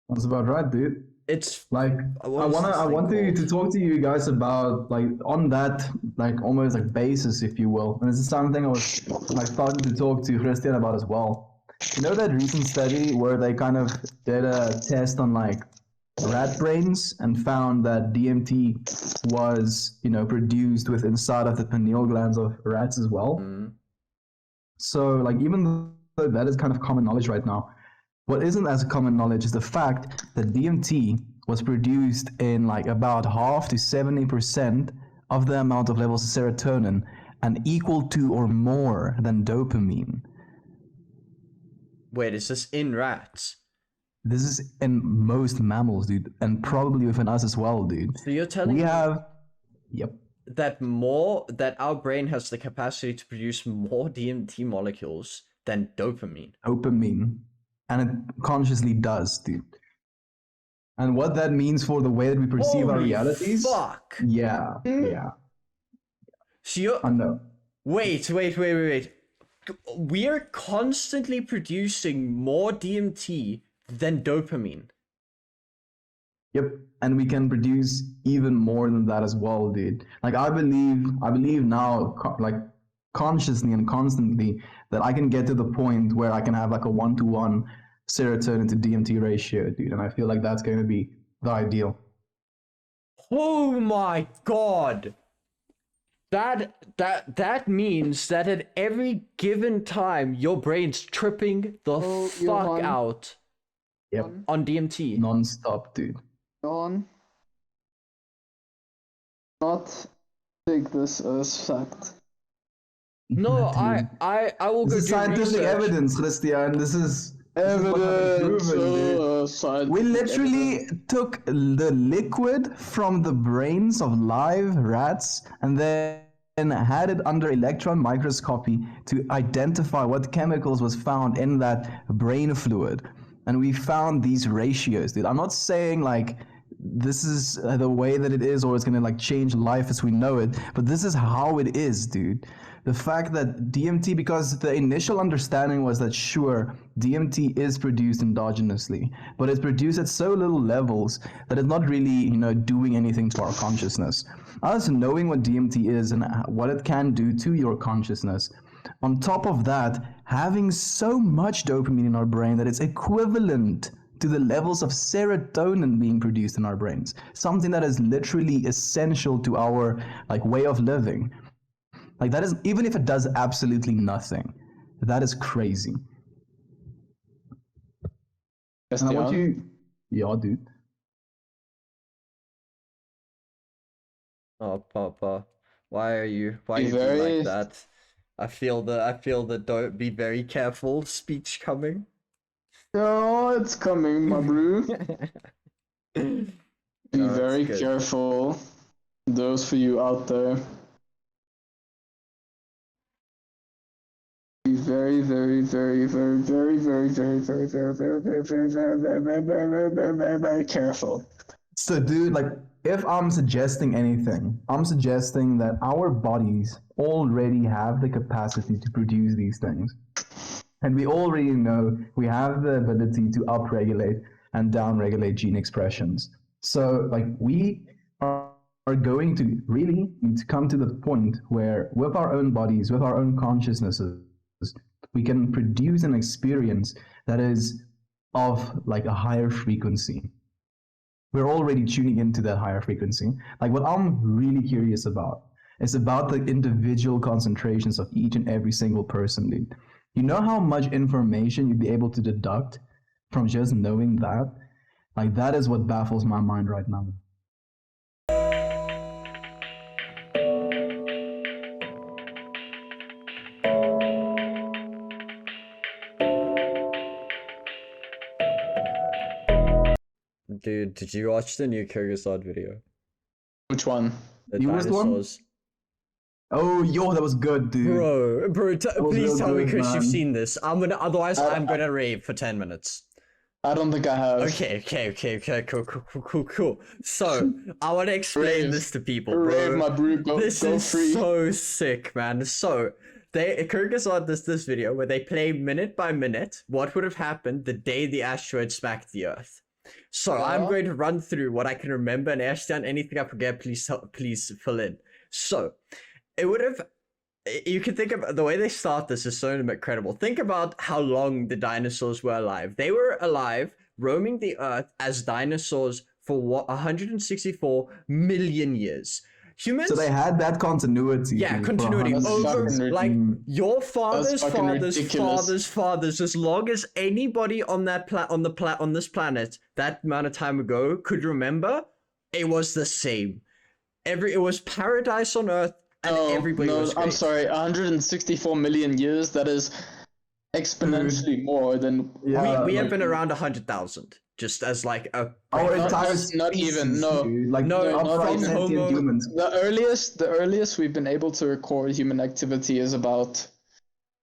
That's about right, dude. It's Like what I was wanna this I thing want to called? talk to you guys about like on that like almost like basis, if you will. And this is something I was like starting to talk to Christian about as well. You know that recent study where they kind of did a test on like rat brains and found that DMT was, produced with inside of the pineal glands of rats as well. Mm. So like even though that is kind of common knowledge right now, what isn't as common knowledge is the fact that DMT was produced in like about half to 70% of the amount of levels of serotonin and equal to or more than dopamine. Wait, is this in rats? This is in most mammals, dude, and probably within us as well, dude. So you're telling We me have, yep, that our brain has the capacity to produce more DMT molecules than dopamine. dopamine, and it consciously does, dude. And what that means for the way that we perceive our Holy realities, fuck! yeah, yeah, So you're I know. wait. We are constantly producing more DMT than dopamine. Yep, and we can produce even more than that as well, dude. Like I believe now, like consciously and constantly, that I can get to the point where I can have like a 1-to-1 serotonin to DMT ratio, dude. And I feel like that's going to be the ideal. Oh my god! That means that at every given time your brain's tripping the fuck Johan. out Yep, on DMT. non-stop, dude. John, not take this as fact. No, Dude. I will This go is do scientific research. evidence, Christian. This is what has been Evidence. proven, dude. Scientific We literally evidence. took the liquid from the brains of live rats and then had it under electron microscopy to identify what chemicals was found in that brain fluid. And we found these ratios, dude. I'm not saying like this is the way that it is or it's gonna like change life as we know it, but this is how it is, dude. The fact that DMT, because the initial understanding was that sure, DMT is produced endogenously, but it's produced at so little levels that it's not really, doing anything to our consciousness. Us knowing what DMT is and what it can do to your consciousness, on top of that, having so much dopamine in our brain that it's equivalent to the levels of serotonin being produced in our brains, something that is literally essential to our like way of living. Like that is, even if it does absolutely nothing, that is crazy. And I want you, yeah, dude. Oh, Papa, why are you Be being like that? I feel the don't be very careful speech coming. Oh, it's coming, my bro. Be No, it's very good. careful. Those for you out there. Be very, very, very, very, very, very, very, very, very, very, very, very, very, very, very, very, very, very, very careful. So, dude, like, if I'm suggesting anything, I'm suggesting that our bodies already have the capacity to produce these things. And we already know we have the ability to upregulate and downregulate gene expressions. So, like, we are going to really need to come to the point where, with our own bodies, with our own consciousnesses, we can produce an experience that is of like a higher frequency. We're already tuning into that higher frequency. Like what I'm really curious about is about the individual concentrations of each and every single person, dude. You know how much information you'd be able to deduct from just knowing that? Like that is what baffles my mind right now. Dude, did you watch the new Kyrgyzstan video? Which one? The Newest one? dinosaurs. Oh, yo, that was good, dude. Bro, was please real tell me, good, Chris, you've man. seen this. Otherwise I'm gonna rave for 10 minutes. I don't think I have. Okay, cool. So, I want to explain Rave. this to people, Rave, bro. my bro. Go This go is free. so sick, man. So, Kyrgyzstan does this video where they play minute by minute what would have happened the day the asteroid smacked the Earth. So I'm Yeah. going to run through what I can remember, and Ashton, anything I forget, please fill in. So it would have. You can think of the way they start this is so incredible. Think about how long the dinosaurs were alive. They were alive, roaming the earth as dinosaurs for 164 million years. Humans. So they had that continuity. Yeah, for continuity 100 over fucking like Mm. your father's fucking father's ridiculous. father's fathers. As long as anybody on that on this planet that amount of time ago could remember, it was the same. It was paradise on Earth, and everybody was great. I'm sorry, 164 million years. That is exponentially more than. Yeah. We have like, been around 100,000, just as like a. Our Not- entire not species, even, no. dude. Like No, upright from sentient Homo- humans. The earliest we've been able to record human activity is about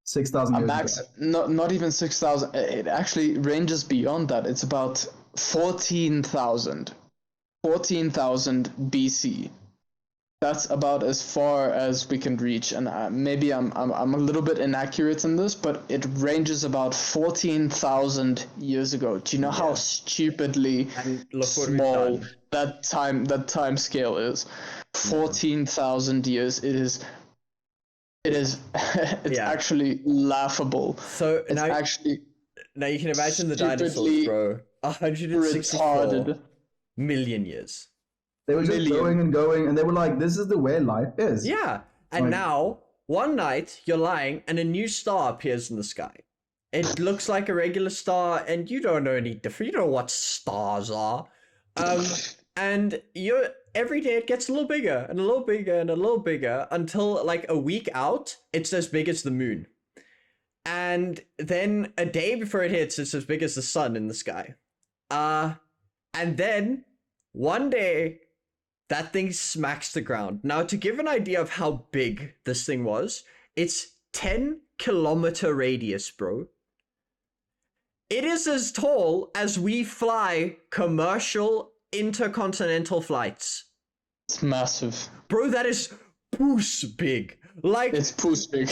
6,000 a years max. ago. Not even 6,000. It actually ranges beyond that. It's about 14,000 BC. That's about as far as we can reach, and maybe I'm a little bit inaccurate in this, but it ranges about 14,000 years ago. Do you know how stupidly And look what we've small done. that time scale is? 14,000 years. It is. It's Yeah. actually laughable. So It's actually now you can imagine the dinosaurs, stupidly bro. 164 retarded. million years. They were just Million. going and going, and they were like, "This is the way life is." Yeah, and Like- now one night you're lying, and a new star appears in the sky. It looks like a regular star, and you don't know any different. You don't know what stars are. And you're every day it gets a little bigger and a little bigger and a little bigger until like a week out, it's as big as the moon. And then a day before it hits, it's as big as the sun in the sky. And then one day that thing smacks the ground. Now, to give an idea of how big this thing was, it's 10-kilometer radius, bro. It is as tall as we fly commercial intercontinental flights. It's massive. Bro, that is poos big. Like, It's puss big.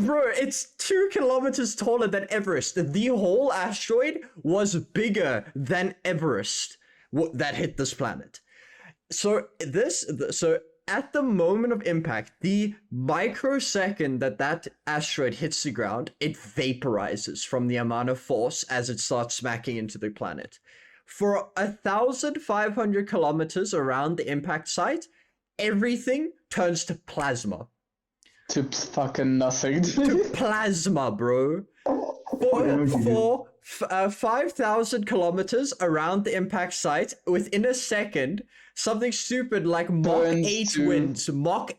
bro, it's 2 kilometers taller than Everest. The whole asteroid was bigger than Everest that hit this planet. So at the moment of impact, the microsecond that asteroid hits the ground, it vaporizes from the amount of force as it starts smacking into the planet. For 1,500 kilometers around the impact site, everything turns to plasma. To fucking nothing. Plasma, bro. For 5,000 kilometers around the impact site, within a second, something stupid like Mach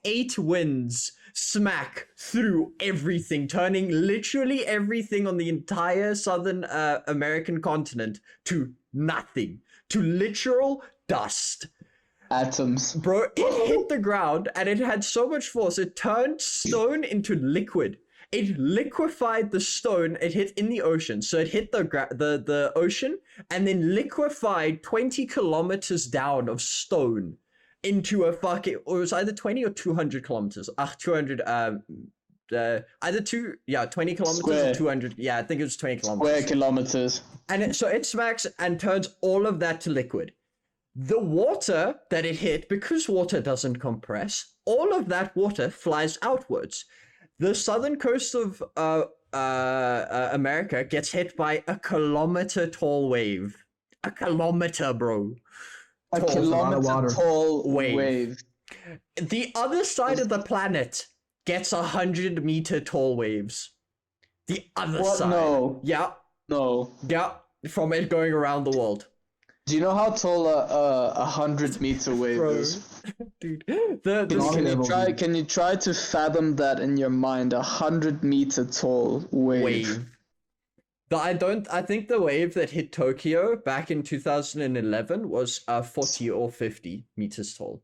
8 winds smack through everything, turning literally everything on the entire southern American continent to nothing, to literal dust. Atoms. Bro, it hit the ground and it had so much force, it turned stone into liquid. It liquefied the stone it hit in the ocean. So it hit the ocean and then liquefied 20 kilometers down of stone into a fucking, or it was either 20 or 200 kilometers. 200, either 20 kilometers Square. or 200. Yeah, I think it was 20 kilometers. Square kilometers. And so it smacks and turns all of that to liquid. The water that it hit, because water doesn't compress, all of that water flies outwards. The southern coast of America gets hit by a kilometer tall wave. A kilometer, bro. A Tall. kilometer water. tall Wave. wave. The other side of the planet gets 100-meter tall waves. The other What? side. No. Yeah, No. yeah. From it going around the world. Do you know how tall a 100-meter wave Bro. is? Dude. Can you try to fathom that in your mind? 100-meter tall wave. I think the wave that hit Tokyo back in 2011 was 40 or 50 meters tall,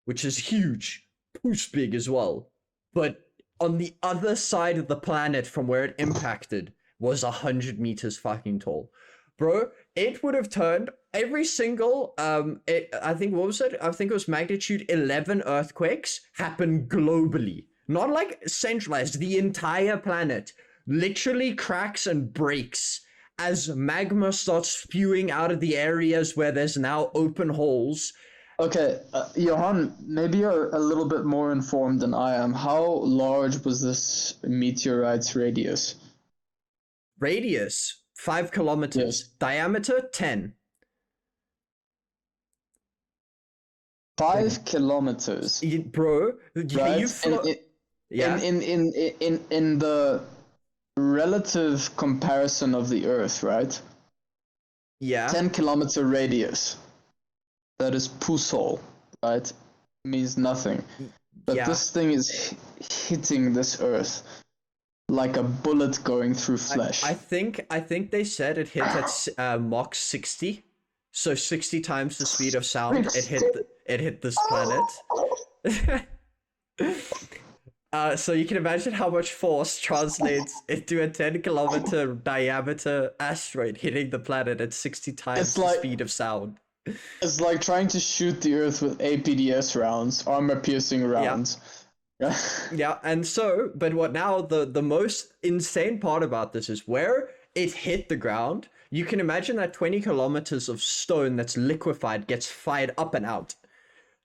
which is huge, push big as well. But on the other side of the planet from where it impacted was 100 meters fucking tall. Bro, it would have turned every single, I think, what was it? I think it was magnitude 11 earthquakes happened globally. Not like centralized, the entire planet literally cracks and breaks as magma starts spewing out of the areas where there's now open holes. Okay, Johan, maybe you're a little bit more informed than I am. How large was this meteorite's radius? Radius 5 kilometers. Yes. Diameter 10. 5 kilometers. Bro, Right? yeah. In the relative comparison of the Earth, right? Yeah. 10-kilometer radius. That is Pusol, right? Means nothing. But Yeah. this thing is hitting this Earth like a bullet going through flesh. I think they said it hit at Mach 60. So 60 times the speed of sound it hit this planet. So you can imagine how much force translates into a 10-kilometer diameter asteroid hitting the planet at 60 times the speed of sound. It's like trying to shoot the Earth with APDS rounds, armor-piercing rounds. Yeah, and so, but what now, the most insane part about this is where it hit the ground, you can imagine that 20 kilometers of stone that's liquefied gets fired up and out.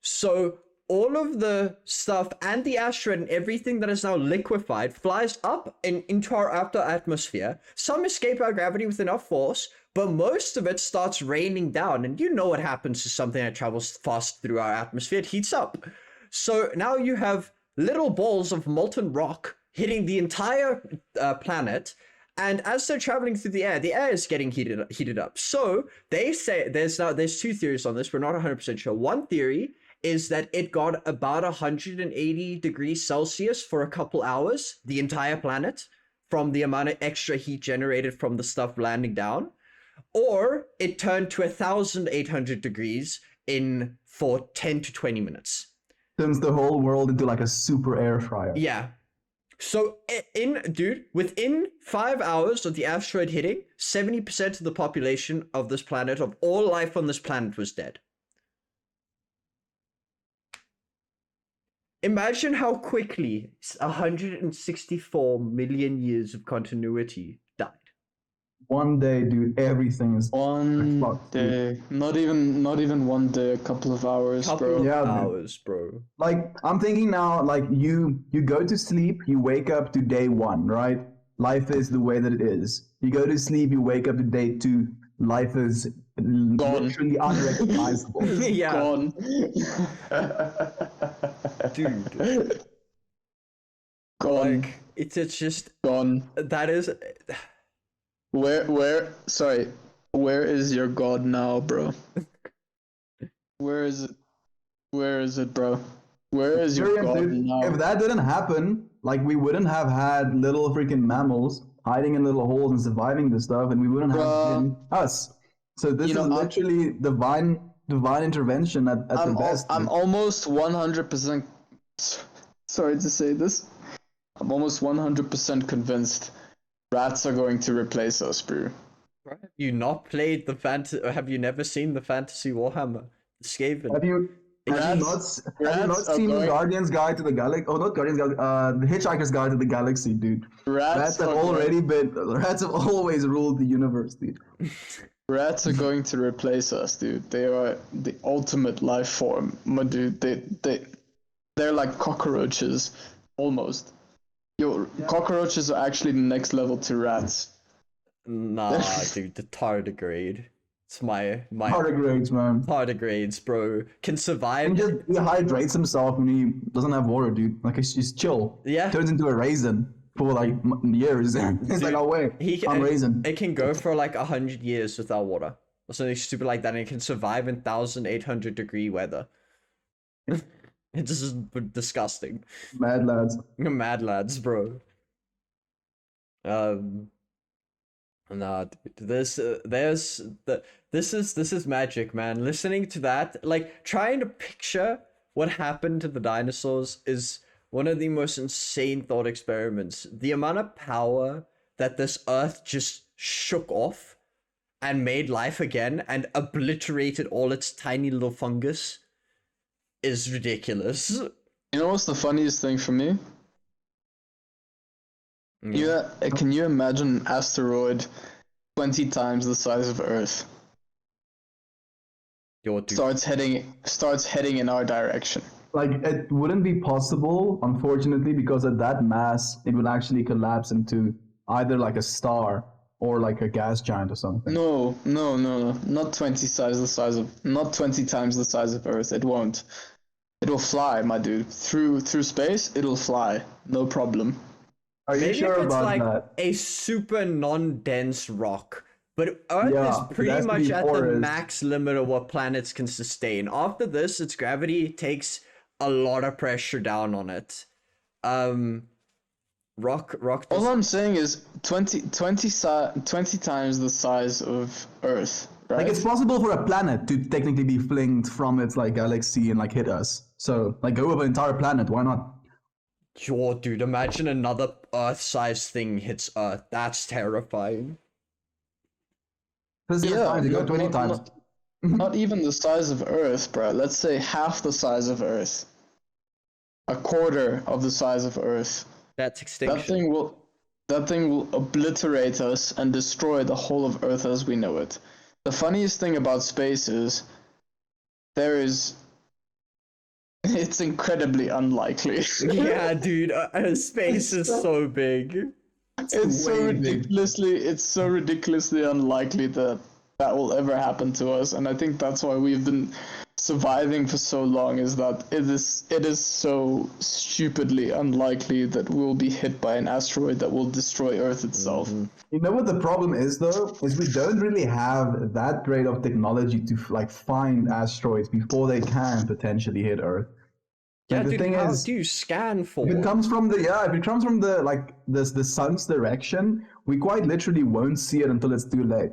So all of the stuff and the asteroid and everything that is now liquefied flies up and into our outer atmosphere. Some escape our gravity with enough force, but most of it starts raining down. And you know what happens to something that travels fast through our atmosphere. It heats up. So now you have little balls of molten rock hitting the entire planet. And as they're traveling through the air is getting heated up. So they say there's two theories on this. We're not 100% sure. One theory is that it got about 180 degrees Celsius for a couple hours, the entire planet, from the amount of extra heat generated from the stuff landing down. Or it turned to 1,800 degrees for 10 to 20 minutes. Turns the whole world into like a super air fryer. Yeah. So within 5 hours of the asteroid hitting, 70% of the population of this planet, of all life on this planet, was dead. Imagine how quickly 164 million years of continuity died. One day, dude, everything is one day. Not even one day, a couple of hours, bro. Hours, bro. Like, I'm thinking now, like, you go to sleep, you wake up to day 1, right? Life is the way that it is. You go to sleep, you wake up to day 2, life is literally unrecognizable. Yeah. Gone. Dude. Gone. Like, it's just... Gone. That is... Where is your god now, bro? Where is it, bro? Where is your god dude, now? if that didn't happen, like, we wouldn't have had little freaking mammals hiding in little holes and surviving this stuff, and we wouldn't have been us. So this is literally divine intervention at the best. I'm almost 100%. Sorry to say this. I'm almost 100% convinced rats are going to replace us, bro. Have you not played have you never seen the Fantasy Warhammer? Skaven. Have you not seen Guardian's Guide to the Galaxy? Oh, not Guardian's Guide. The Hitchhiker's Guide to the Galaxy, dude. Rats have always ruled the universe, dude. Rats are going to replace us, dude. They are the ultimate life form, my dude. They're like cockroaches, almost. Cockroaches are actually the next level to rats. Nah, dude, the tardigrade. It's my Tardigrades, man. Tardigrades, bro, can survive. He just dehydrates himself when he doesn't have water, dude. Like, he's chill. Yeah. Turns into a raisin for like years. It's like, oh wait, I'm raisin. It can go for like 100 years without water, or something stupid like that, and it can survive in 1,800 degree weather. It's just disgusting. Mad lads. Mad lads, bro. Nah, dude, this is magic, man. Listening to that, like, trying to picture what happened to the dinosaurs is one of the most insane thought experiments. The amount of power that this earth just shook off and made life again and obliterated all its tiny little fungus is ridiculous. You know what's the funniest thing for me? Yeah. Can you imagine an asteroid 20 times the size of Earth Yo, dude. starts heading in our direction. Like, it wouldn't be possible, unfortunately, because at that mass, it would actually collapse into either like a star or like a gas giant or something. No, not 20 not 20 times the size of Earth. It won't. It'll fly, my dude. Through space, it'll fly. No problem. Are you Maybe sure if it's about like that? a super non-dense rock. But Earth Yeah, is it pretty has to much be at the porous. max limit of what planets can sustain. After this, its gravity takes a lot of pressure down on it. Rock All I'm saying is 20 times the size of Earth, right? Like, it's possible for a planet to technically be flinged from its like galaxy and like hit us. So like go over an entire planet. Why not? Yo, dude, imagine another Earth-sized thing hits Earth. That's terrifying. Physics times, you go 20 times. Not even the size of Earth, bro. Let's say half the size of Earth. A quarter of the size of Earth. That's That extinction. thing will obliterate us and destroy the whole of Earth as we know it. The funniest thing about space is it's incredibly unlikely. Yeah, dude, space is so big. It's so ridiculously unlikely that will ever happen to us, and I think that's why we've been surviving for so long, is that it is so stupidly unlikely that we'll be hit by an asteroid that will destroy Earth itself. You know what the problem is though? Is we don't really have that great of technology to like find asteroids before they can potentially hit Earth. Yeah, Like, the dude, thing how is, do you scan for if it it? comes from the like the sun's direction, we quite literally won't see it until it's too late.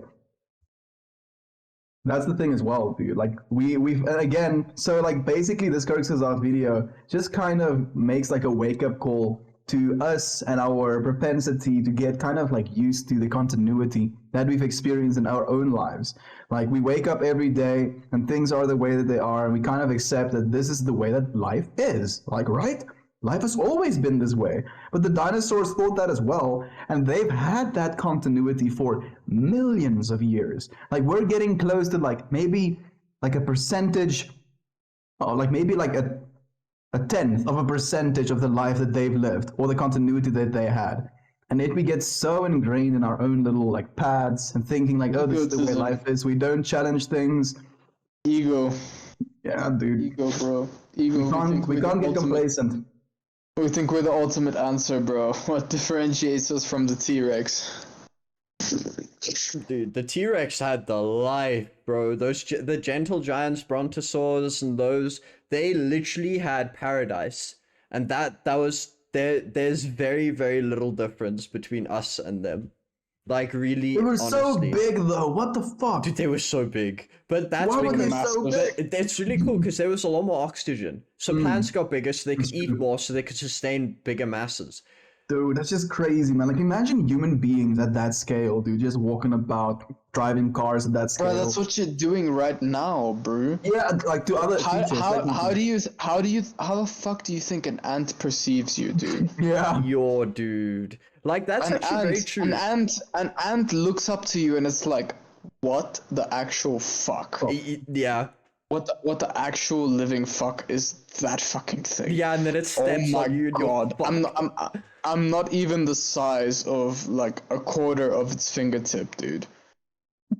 That's the thing as well, dude. Like we've again, so like basically this Kirksazar video just kind of makes like a wake up call to us and our propensity to get kind of like used to the continuity that we've experienced in our own lives. Like we wake up every day and things are the way that they are, and we kind of accept that this is the way that life is. Like, right? Life has always been this way. But the dinosaurs thought that as well, and they've had that continuity for millions of years. Like we're getting close to like maybe like a percentage, like maybe like a tenth of a percentage of the life that they've lived or the continuity that they had. And if we get so ingrained in our own little like pads and thinking like, oh, this is the way Egotism. life is, we don't challenge things. Ego, Yeah, dude. ego, bro. Ego. We can't get complacent. We think we're the ultimate answer, bro. What differentiates us from the T-Rex? Dude, the T-Rex had the life, bro. The gentle giants, brontosaurs, and those, they literally had paradise. And that was there's very, very little difference between us and them. Like, really, They were honestly. so big though. What the fuck? Dude, they were so big. But that's Why were they because so big? it's really cool because there was a lot more oxygen. So plants got bigger so they could eat more, so they could sustain bigger masses. Dude, that's just crazy, man. Like, imagine human beings at that scale, dude, just walking about, driving cars at that scale. Bro, that's what you're doing right now, bro. Yeah, like to other How teachers. the fuck do you think an ant perceives you, dude? Yeah. Your dude. Like, that's actually very true. An ant looks up to you and it's like, what the actual fuck? Yeah. What the actual living fuck is that fucking thing? Yeah, and then it steps on you and you're fucked. I'm not even the size of like a quarter of its fingertip, dude.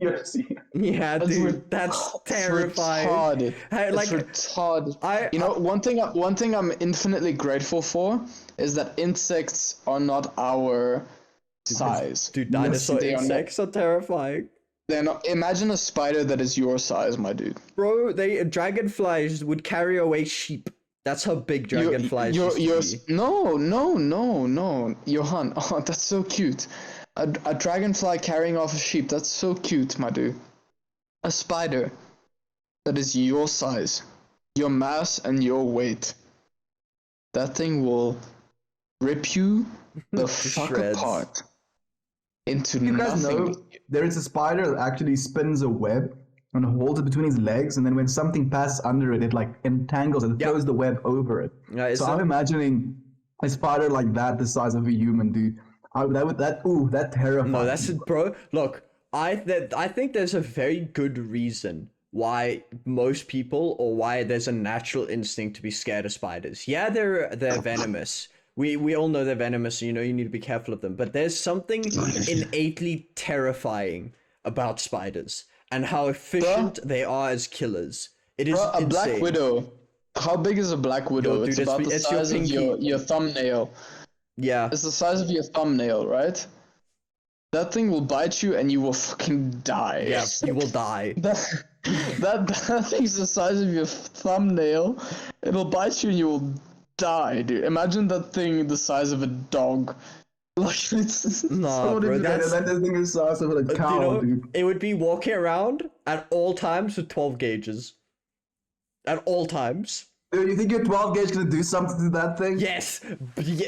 Yes. Yeah, dude, that's terrifying. Retarded. Hey, like, it's retarded. You know, one thing I'm infinitely grateful for is that insects are not our size. Dude, dinosaur they are not- insects are terrifying. They're not. Imagine a spider that is your size, my dude. Bro, dragonflies would carry away sheep. That's how big dragonflies used to be. No, Johan. Oh, that's so cute. A dragonfly carrying off a sheep. That's so cute, my dude. A spider that is your size, your mass, and your weight. That thing will rip you the fuck shreds. apart into You guys nothing. know there is a spider that actually spins a web and holds it between his legs, and then when something passes under it, it like entangles it, throws the web over it. Yeah, So I'm imagining a spider like that, the size of a human, dude. That terrifies. No, that's it, bro. Look, I think there's a very good reason why most people, or why there's a natural instinct to be scared of spiders. Yeah, they're venomous. We all know they're venomous, you know, you need to be careful of them. But there's something innately terrifying about spiders and how efficient they are as killers. It is Bro, a insane. black widow. How big is a black widow? Yo, dude, it's about the it's your size of pinky. your thumbnail. Yeah. It's the size of your thumbnail, right? That thing will bite you and you will fucking die. Yeah, you will die. That thing's the size of your thumbnail. It'll bite you and you will die, dude. Imagine that thing the size of a dog. Like it's Nah, bro, that's that thing is size of a cow, you know, dude. it would be walking around at all times with 12 gauges. At all times. Dude, you think your 12 gauge gonna do something to that thing? Yes.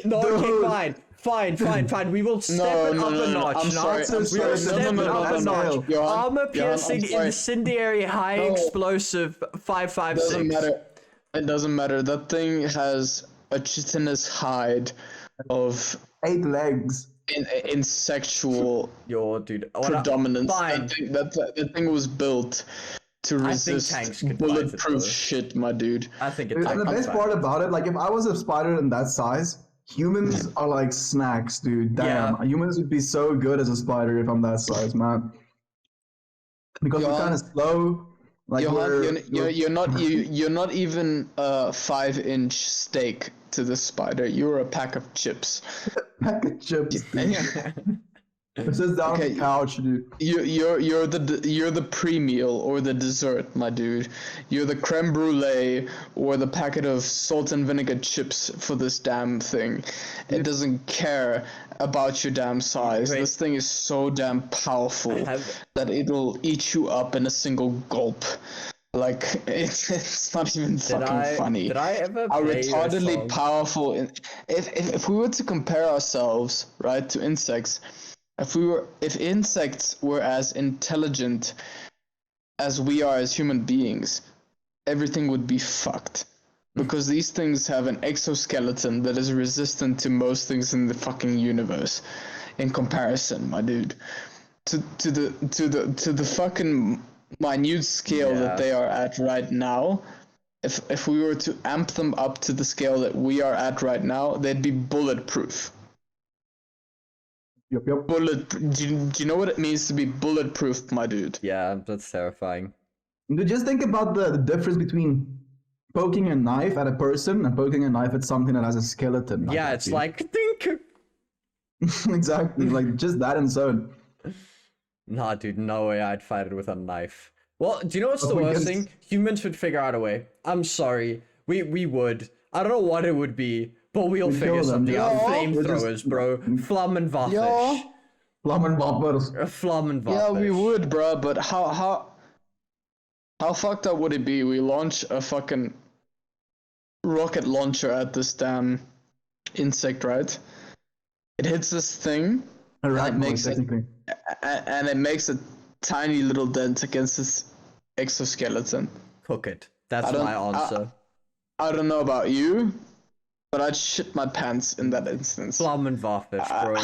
No, okay, Dude. fine. We will step it up a notch. I'm sorry. so I'm We sorry. will sorry. step it up a No. notch. Johan, Armor Johan, I'm piercing, sorry. incendiary, high No. explosive, Doesn't 5.56. matter. It doesn't matter. That thing has a chitinous hide of 8 legs. insectual Dude. predominance. Fine. That thing was built to think resist tanks could fight it, bulletproof though. shit, my dude. I think Dude, it's and the best part about it, like if I was a spider in that size, humans are like snacks, dude. Damn, Yeah. humans would be so good as a spider if I'm that size, man. Because we're Johan- kind of slow. Like Johan, you're not even a 5-inch steak to the spider. You're a pack of chips. pack of chips. Dude. It sits down on Okay. the couch, dude. You're the pre-meal or the dessert, my dude. You're the creme brulee or the packet of salt and vinegar chips for this damn thing. It doesn't care about your damn size. Wait. This thing is so damn powerful have- that it'll eat you up in a single gulp. Like it's not even fucking funny. Did I ever How play your retardedly song? powerful. If we were to compare ourselves, right, to insects. If insects were as intelligent as we are as human beings, everything would be fucked. Because these things have an exoskeleton that is resistant to most things in the fucking universe. In comparison, my dude, to the fucking minute scale Yeah. that they are at right now. If we were to amp them up to the scale that we are at right now, they'd be bulletproof. Yup. Do you know what it means to be bulletproof, my dude? Yeah, that's terrifying. Dude, just think about the difference between poking a knife at a person and poking a knife at something that has a skeleton. Yeah, that, it's dude. like, think. exactly, like just that and so. Nah, dude, no way I'd fight it with a knife. Well, do you know what's But the we worst can- thing? Humans would figure out a way. I'm sorry. We would. I don't know what it would be, but we'll We'd figure kill them, something yeah. out. We're just- Flamethrowers, bro. Flammenwaffe. Yeah. Flammenwaffers. Flammenwaffe. Yeah, we would, bruh, but how fucked up would it be? We launch a fucking rocket launcher at this damn insect, right? It hits this thing, Arachnoid, makes it- technically. and it makes a tiny little dent against this exoskeleton. Cook it. That's I don't- my answer. I don't know about you, but I'd shit my pants in that instance. Flammenwaffe, bro.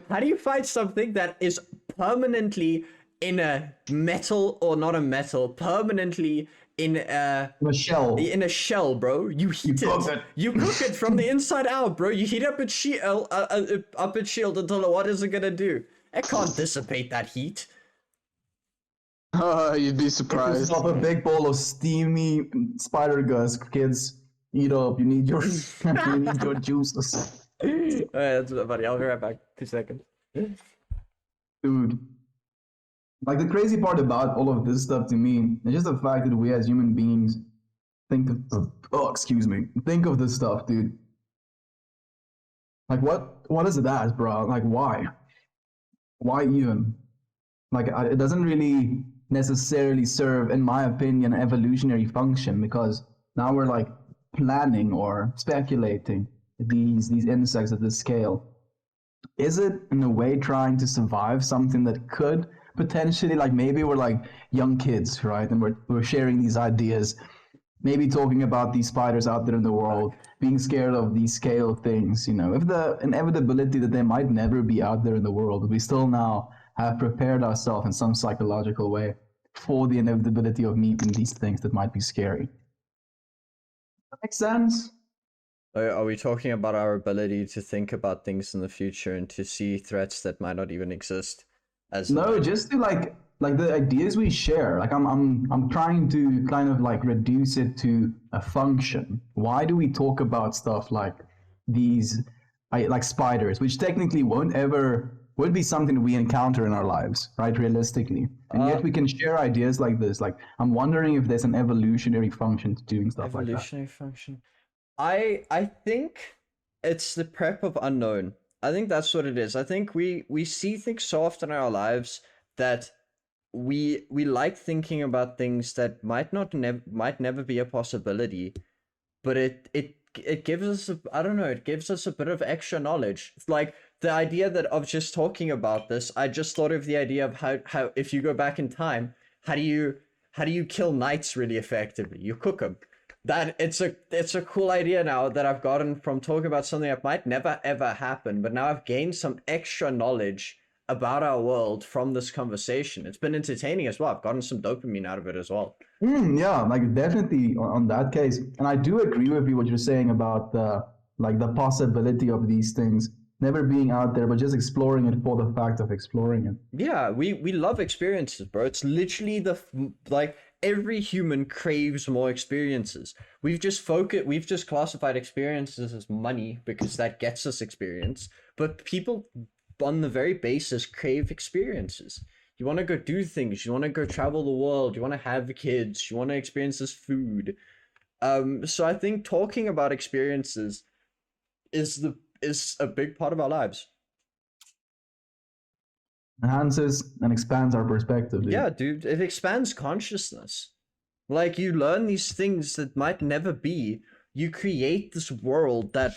How do you fight something that is permanently in a metal, or not a metal, permanently in a shell. bro? You heat cook it. it. You cook it from the inside out, bro. You heat up its shield until what is it gonna do? It can't dissipate that heat. You'd be surprised. Yourself a big bowl of steamy spider guts, kids. Eat up. You need your you need your juices, That's funny. I'll be right back. 2 seconds. dude. Like the crazy part about all of this stuff to me is just the fact that we as human beings think of this stuff, dude. Like what is that, bro? Like why? Why even? Like it doesn't really necessarily serve, in my opinion, an evolutionary function, because now we're like planning or speculating these insects at this scale. Is it in a way trying to survive something that could potentially, like maybe we're like young kids, right? And we're sharing these ideas, maybe talking about these spiders out there in the world, being scared of these scale things, you know, if the inevitability that they might never be out there in the world, we still now have prepared ourselves in some psychological way for the inevitability of meeting these things that might be scary. That makes sense. Are we talking about our ability to think about things in the future and to see threats that might not even exist? As No, just to like the ideas we share. Like I'm trying to kind of like reduce it to a function. Why do we talk about stuff like these, like spiders, which technically would be something we encounter in our lives, right? Realistically, and yet we can share ideas like this. Like I'm wondering if there's an evolutionary function to doing stuff like that. evolutionary function. I think it's the prep of unknown. I think that's what it is. I think we see things so often in our lives that we like thinking about things that might never be a possibility, but it gives us I don't know, it gives us a bit of extra knowledge. It's like the idea that of just talking about this, I just thought of the idea of how if you go back in time, how do you kill knights really effectively? You cook them. That it's a cool idea now that I've gotten from talking about something that might never ever happen, but now I've gained some extra knowledge about our world from this conversation. It's been entertaining as well. I've gotten some dopamine out of it as well. Yeah, like definitely on that case, and I do agree with you what you're saying about the possibility of these things never being out there, but just exploring it for the fact of exploring it. Yeah, we love experiences, bro. It's literally like every human craves more experiences. We've just classified experiences as money because that gets us experience, but people on the very basis crave experiences. You want to go do things, you want to go travel the world, you want to have kids, you want to experience this food. So I think talking about experiences is a big part of our lives. Enhances and expands our perspective, dude. Yeah, dude, it expands consciousness. Like you learn these things that might never be. You create this world that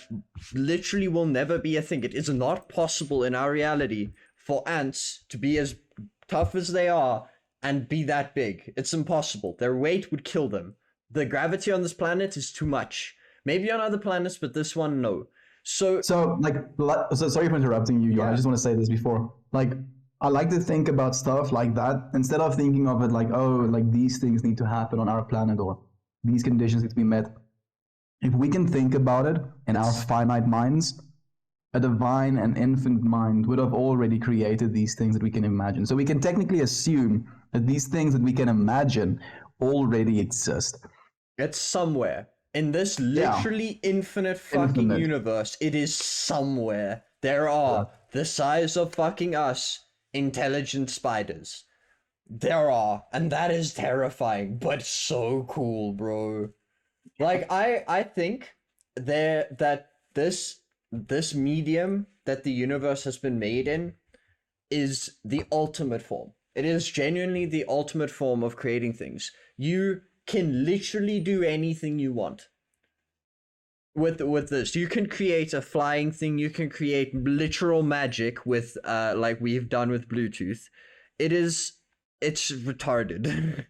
literally will never be a thing. It is not possible in our reality for ants to be as tough as they are and be that big. It's impossible. Their weight would kill them. The gravity on this planet is too much. Maybe on other planets, but this one, no. So sorry for interrupting you, Johan. Yeah. I just want to say this before. Like, I like to think about stuff like that instead of thinking of it like, oh, like these things need to happen on our planet or these conditions need to be met. If we can think about it in our finite minds, a divine and infinite mind would have already created these things that we can imagine. So we can technically assume that these things that we can imagine already exist. it's somewhere. In this literally infinite fucking Infinite. universe, it is somewhere. There are the size of fucking us intelligent spiders. There are, and that is terrifying, but so cool, bro. Like I think that this medium that the universe has been made in is the ultimate form. It is genuinely the ultimate form of creating things. You can literally do anything you want. With this, you can create a flying thing. You can create literal magic with like we've done with Bluetooth. It's retarded.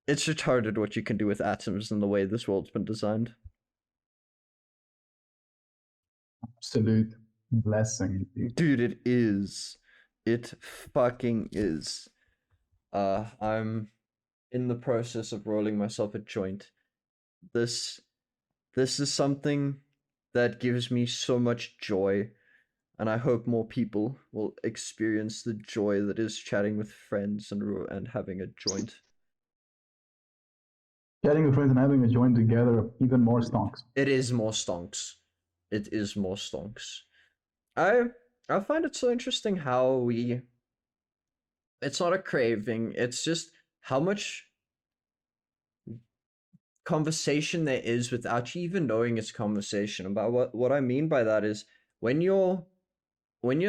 It's retarded what you can do with atoms and the way this world's been designed. Absolute blessing. Dude, it is. It fucking is. I'm in the process of rolling myself a joint. This is something that gives me so much joy, and I hope more people will experience the joy that is chatting with friends and having a joint. Chatting with friends and having a joint together, even more stonks. It is more stonks. It is more stonks. I find it so interesting how it's not a craving, it's just how much conversation there is without you even knowing it's conversation. About what I mean by that is when you're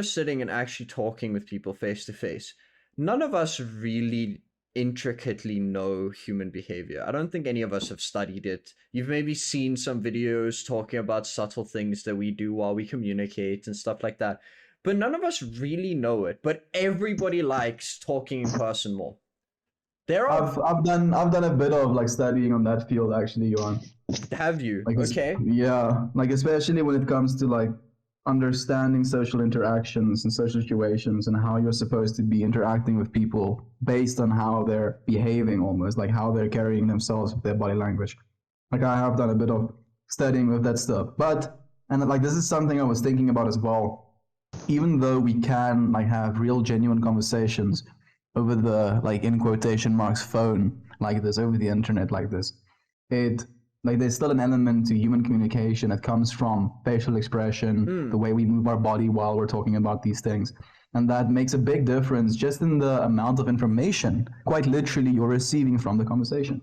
sitting and actually talking with people face to face, none of us really intricately know human behavior. I don't think any of us have studied it. You've maybe seen some videos talking about subtle things that we do while we communicate and stuff like that, but none of us really know it. But everybody likes talking in person more. I've done a bit of like studying on that field actually, Johan. Have you? Like Okay. yeah, like especially when it comes to like understanding social interactions and social situations and how you're supposed to be interacting with people based on how they're behaving, almost like how they're carrying themselves with their body language. Like I have done a bit of studying with that stuff, but and like this is something I was thinking about as well. Even though we can like have real genuine conversations over the like in quotation marks phone like this, over the internet like this, it like there's still an element to human communication that comes from facial expression, the way we move our body while we're talking about these things. And that makes a big difference just in the amount of information, quite literally, you're receiving from the conversation.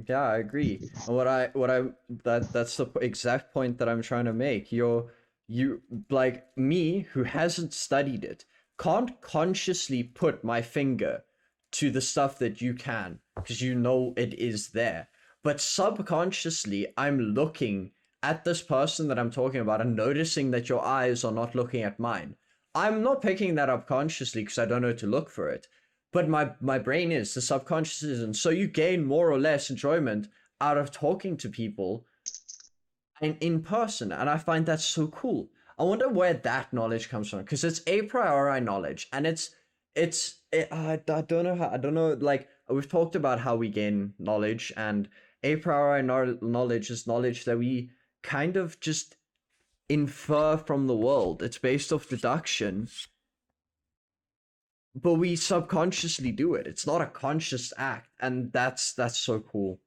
Yeah, I agree. And that's the exact point that I'm trying to make. You like me, who hasn't studied it, can't consciously put my finger to the stuff that you can, because you know it is there. But subconsciously, I'm looking at this person that I'm talking about and noticing that your eyes are not looking at mine. I'm not picking that up consciously because I don't know to look for it. But my brain is, the subconscious isn't. So you gain more or less enjoyment out of talking to people in person. And I find that so cool. I wonder where that knowledge comes from, because it's a priori knowledge, and I don't know how, I don't know, like we've talked about how we gain knowledge, and a priori knowledge is knowledge that we kind of just infer from the world. It's based off deduction, but we subconsciously do it. It's not a conscious act, and that's so cool.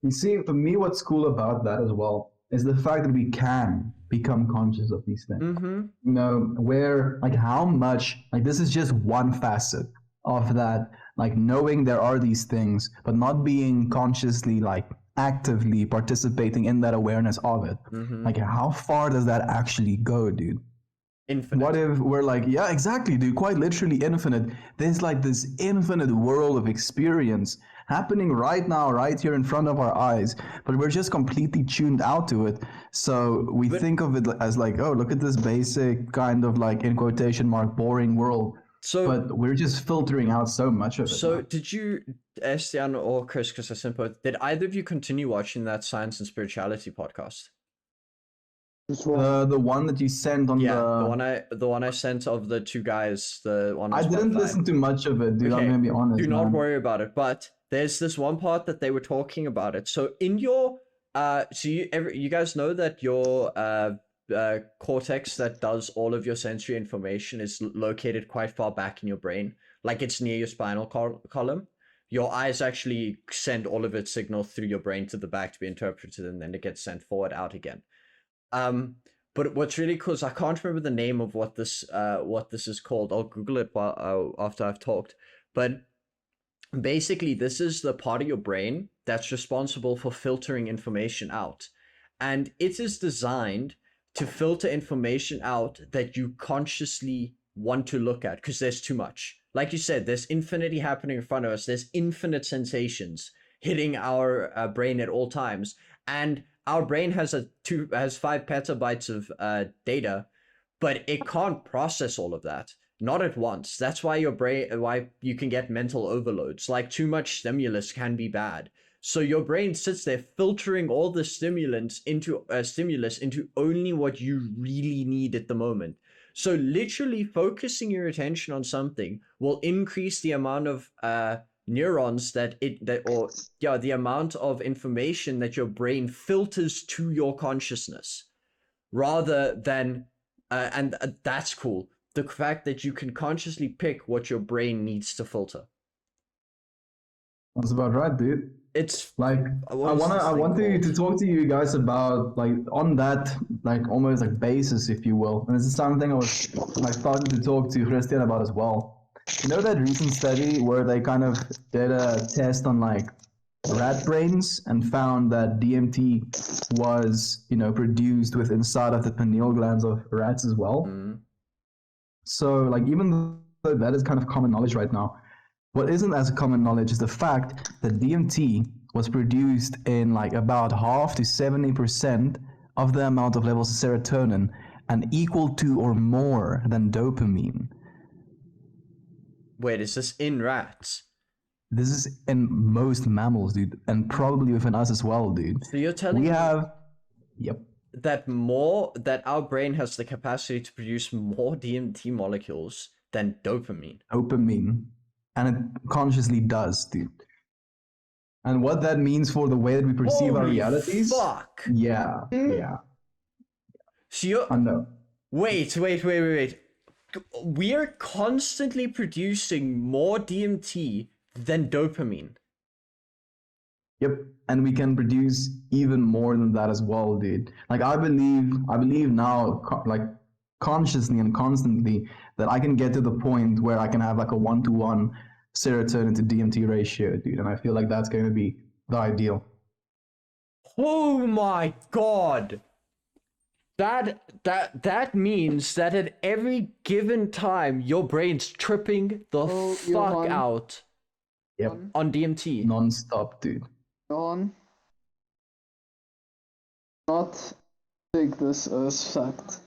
You see, for me, what's cool about that as well is the fact that we can become conscious of these things. Mm-hmm. You know, where, like, how much, like, this is just one facet of that, like, knowing there are these things, but not being consciously, like, actively participating in that awareness of it. Mm-hmm. Like, how far does that actually go, dude? Infinite. What if we're like, yeah, exactly, dude, quite literally infinite. There's like this infinite world of experience happening right now, right here in front of our eyes, but we're just completely tuned out to it. So we think of it as like, oh, look at this basic kind of like, in quotation mark, boring world. But we're just filtering out so much of it. So did you, Estian or Chris, because I sent both, did either of you continue watching that Science and Spirituality podcast? The one that you sent on the one I sent of the two guys, the one I didn't listen to much of it, dude. Okay. I'm gonna be honest. Do not worry about it. But there's this one part that they were talking about it. So in your so you guys know that your cortex that does all of your sensory information is located quite far back in your brain, like it's near your spinal column. Your eyes actually send all of its signal through your brain to the back to be interpreted, and then it gets sent forward out again. But what's really cool is I can't remember the name of what this is called. I'll Google it after I've talked. But basically, this is the part of your brain that's responsible for filtering information out, and it is designed to filter information out that you consciously want to look at, because there's too much. Like you said, there's infinity happening in front of us. There's infinite sensations hitting our brain at all times, and our brain has 5 petabytes of data, but it can't process all of that, not at once. That's why why you can get mental overloads. Like, too much stimulus can be bad. So your brain sits there filtering all the stimulus into only what you really need at the moment. So literally focusing your attention on something will increase the amount of neurons the amount of information that your brain filters to your consciousness, rather than and that's cool, the fact that you can consciously pick what your brain needs to filter. That's about right, dude. It's like I want to talk to you guys about, like, on that, like, almost like basis, if you will. And this is something I was like starting to talk to Christian about as well. You know that recent study where they kind of did a test on like rat brains and found that DMT was, produced with inside of the pineal glands of rats as well. Mm-hmm. So like, even though that is kind of common knowledge right now, what isn't as common knowledge is the fact that DMT was produced in like about half to 70% of the amount of levels of serotonin, and equal to or more than dopamine. Wait, is this in rats? This is in most mammals, dude, and probably within us as well, dude. So you're telling me... Yep. that our brain has the capacity to produce more DMT molecules than dopamine. Dopamine. And it consciously does, dude. And what that means for the way that we perceive our Holy realities. fuck! Yeah. So you're I know. wait. We are constantly producing more DMT than dopamine. Yep, and we can produce even more than that as well, dude. Like I believe now, like consciously and constantly, that I can get to the point where I can have like a 1-to-1 serotonin to DMT ratio, dude. And I feel like that's going to be the ideal. Oh my god! That means that at every given time your brain's tripping the fuck Johan. out Yep, on DMT. non-stop, dude. John, not take this as fact.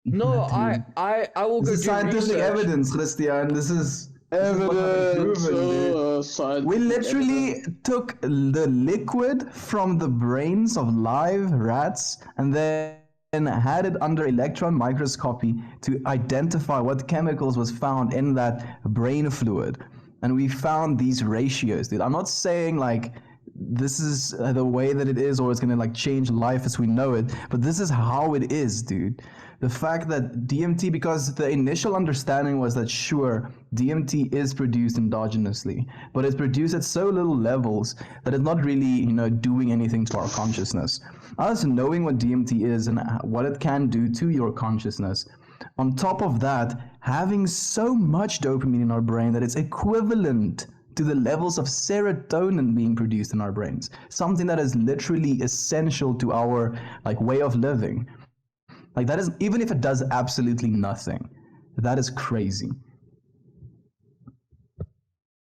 No, Dude. I will This go is do scientific research. evidence, Christian. This is what has been Evidence. proven, dude. Scientific We literally evidence. took the liquid from the brains of live rats and then had it under electron microscopy to identify what chemicals was found in that brain fluid. And we found these ratios, dude. I'm not saying like this is the way that it is or it's gonna like change life as we know it, but this is how it is, dude. The fact that DMT, because the initial understanding was that sure, DMT is produced endogenously, but it's produced at so little levels that it's not really, doing anything to our consciousness. Us knowing what DMT is and what it can do to your consciousness, on top of that, having so much dopamine in our brain that it's equivalent to the levels of serotonin being produced in our brains, something that is literally essential to our like way of living. Like that is, even if it does absolutely nothing, that is crazy.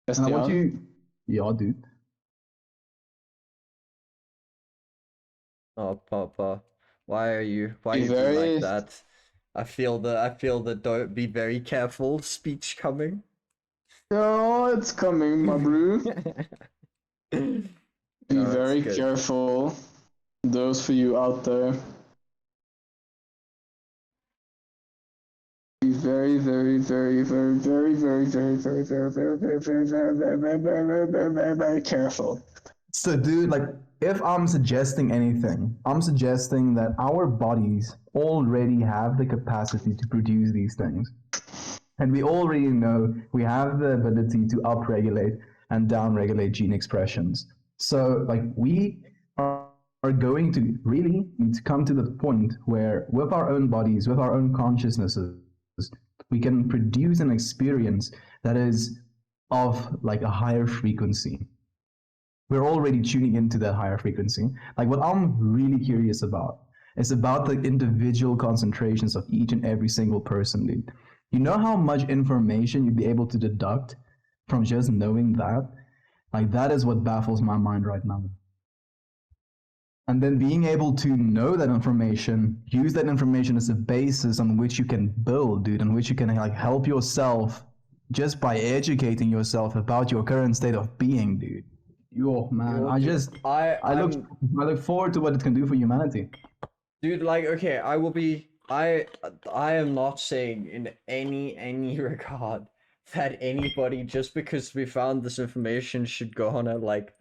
And I want you, yeah, dude. Oh, Papa, why are you Be being very- like that? I feel the don't be very careful speech coming. Oh, it's coming, my bro. Be No, it's very good. careful. Those for you out there. Be very, very, very, very, very, very, very, very, very, very, very, very, very, very, very, very, very, very, very careful. So, dude, like, if I'm suggesting anything, I'm suggesting that our bodies already have the capacity to produce these things. And we already know we have the ability to upregulate and downregulate gene expressions. So, like, we are going to really need to come to the point where, with our own bodies, with our own consciousnesses, we can produce an experience that is of like a higher frequency. We're already tuning into that higher frequency. Like what I'm really curious about is about the individual concentrations of each and every single person, dude. You know how much information you'd be able to deduct from just knowing that? Like that is what baffles my mind right now. And then being able to know that information, use that information as a basis on which you can build, dude, on which you can like help yourself just by educating yourself about your current state of being, dude. Yo, man, I look forward to what it can do for humanity. Dude, like, okay, I am not saying in any regard that anybody, just because we found this information, should go on a like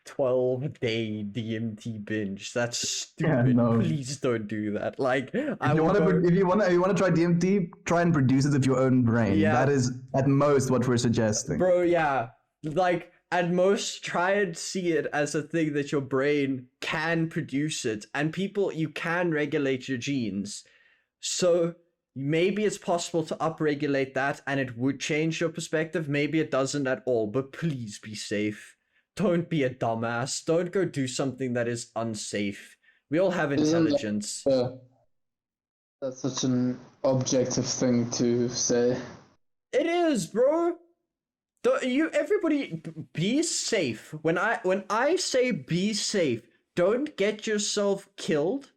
12-day DMT binge. That's stupid. Yeah, no. Please don't do that. Like, If you want to try DMT, try and produce it with your own brain. Yeah. That is at most what we're suggesting. bro, yeah, like at most try and see it as a thing that your brain can produce it, and you can regulate your genes. So maybe it's possible to upregulate that and it would change your perspective. Maybe it doesn't at all, but please be safe. Don't be a dumbass. Don't go do something that is unsafe. We all have intelligence. That's such an objective thing to say. It is, bro. Everybody be safe. When I say be safe, don't get yourself killed.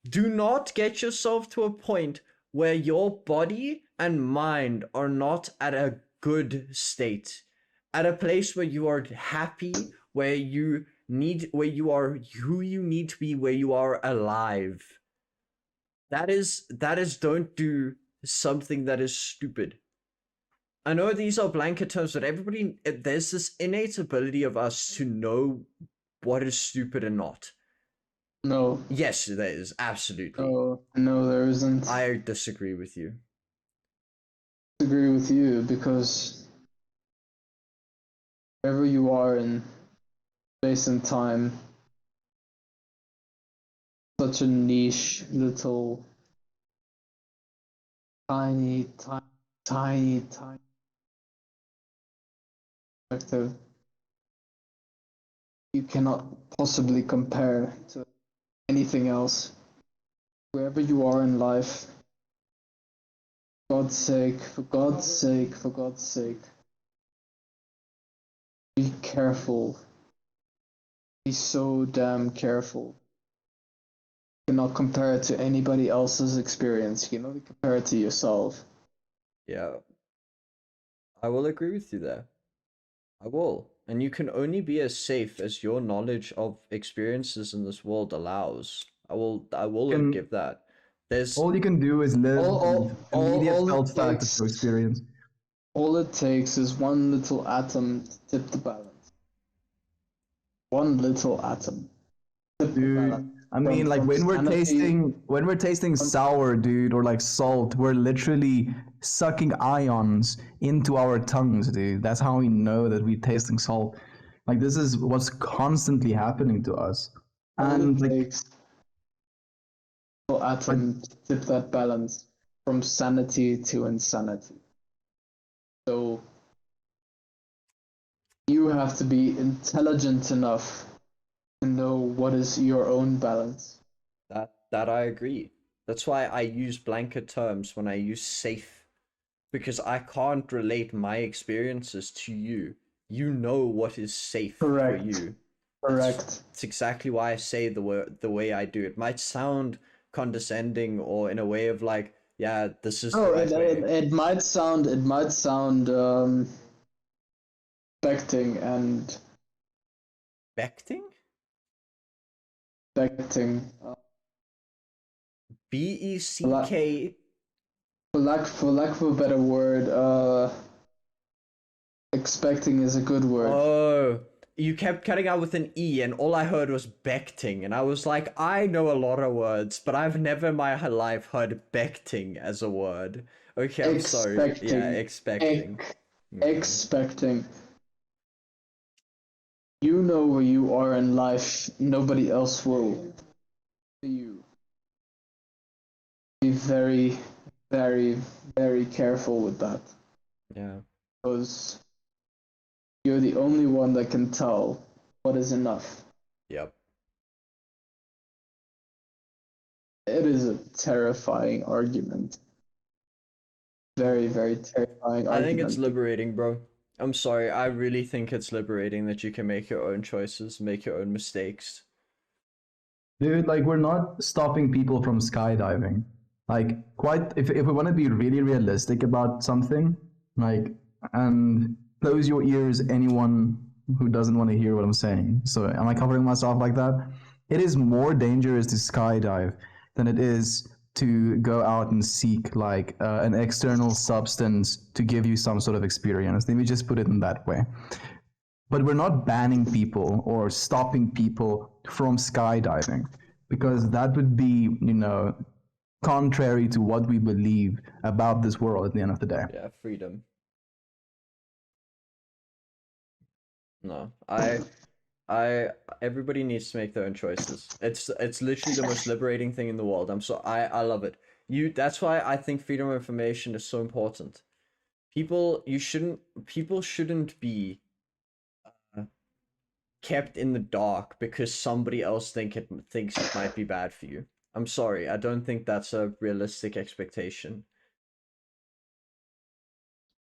Do not get yourself to a point where your body and mind are not at a good state. At a place where you are happy, where you where you are who you need to be where you are alive. That is don't do something that is stupid. I know these are blanket terms, but there's this innate ability of us to know what is stupid and not. No. Yes, there is, absolutely. No, there isn't. I disagree with you. Disagree with you because wherever you are in space and time, such a niche little tiny perspective you cannot possibly compare to anything else. Wherever you are in life, for God's sake, be careful. Be so damn careful. You cannot compare it to anybody else's experience. You can only compare it to yourself. Yeah. I will agree with you there. I will. And you can only be as safe as your knowledge of experiences in this world allows. I will Can- give that. There's All you can do is live All- the immediate all it felt fact of takes- your experience. All it takes is one little atom to tip the balance. One little atom. Tip the Dude, balance. I mean, like From when we're sanity- tasting sour, dude, or like salt, we're literally sucking ions into our tongues, dude. That's how we know that we're tasting salt. Like this is what's constantly happening to us. all And it like, takes a little atom to tip that balance from sanity to insanity. So you have to be intelligent enough to know what is your own balance. that I agree. That's why I use blanket terms when I use safe, because I can't relate my experiences to you. You know what is safe Correct. for you. Correct. It's exactly why I say the way I do. It might sound condescending or in a way of like, yeah, this is the No, right way. it might sound expecting and Becting? expecting. BECK. For lack of a better word, expecting is a good word. Oh, you kept cutting out with an E, and all I heard was Becting, and I was like, I know a lot of words, but I've never in my life heard Becting as a word. Okay, I'm sorry. Yeah, expecting. Expecting. You know where you are in life. Nobody else will. You be very, very, very careful with that, Yeah. because you're the only one that can tell what is enough. Yep. It is a terrifying argument. Very, very terrifying I argument. think it's liberating, bro. I'm sorry. I really think it's liberating that you can make your own choices, make your own mistakes. dude, like we're not stopping people from skydiving. Like, quite if we want to be really realistic about something, like, and close your ears, anyone who doesn't want to hear what I'm saying. So, am I covering myself like that? It is more dangerous to skydive than it is to go out and seek like an external substance to give you some sort of experience. Let me just put it in that way. But we're not banning people or stopping people from skydiving, because that would be, contrary to what we believe about this world at the end of the day. Yeah, freedom. No, everybody needs to make their own choices. It's literally the most liberating thing in the world. I love it. That's why I think freedom of information is so important. People shouldn't be kept in the dark because somebody else thinks it might be bad for you. I'm sorry, I don't think that's a realistic expectation.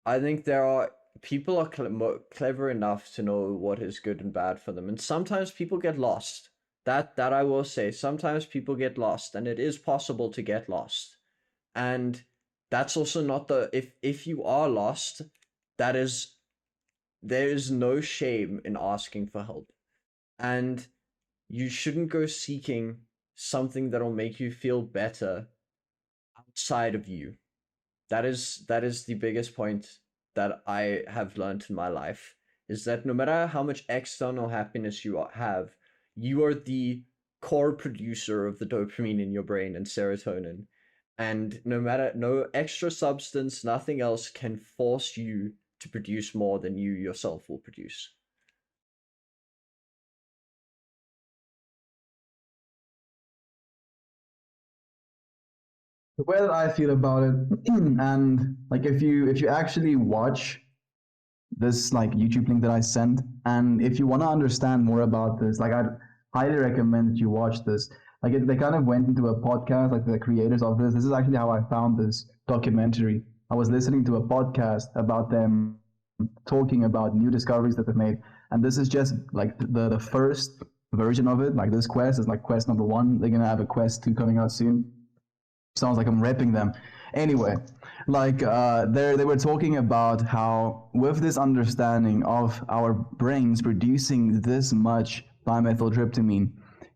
I think people are clever enough to know what is good and bad for them, and sometimes people get lost. That I will say, sometimes people get lost, and it is possible to get lost. And that's also not if you are lost, there is no shame in asking for help. And you shouldn't go seeking something that'll make you feel better outside of you. That is the biggest point that I have learned in my life, is that no matter how much external happiness you have, you are the core producer of the dopamine in your brain and serotonin. And no extra substance, nothing else can force you to produce more than you yourself will produce. The way that I feel about it, and like if you actually watch this like YouTube link that I sent, and if you want to understand more about this, like I'd highly recommend that you watch this. Like they kind of went into a podcast, like the creators of this. This is actually how I found this documentary. I was listening to a podcast about them talking about new discoveries that they've made, and this is just like the first version of it. Like this quest is like quest number one. They're gonna have a quest two coming out soon. Sounds like I'm repping them. Anyway, like they were talking about how with this understanding of our brains producing this much dimethyltryptamine,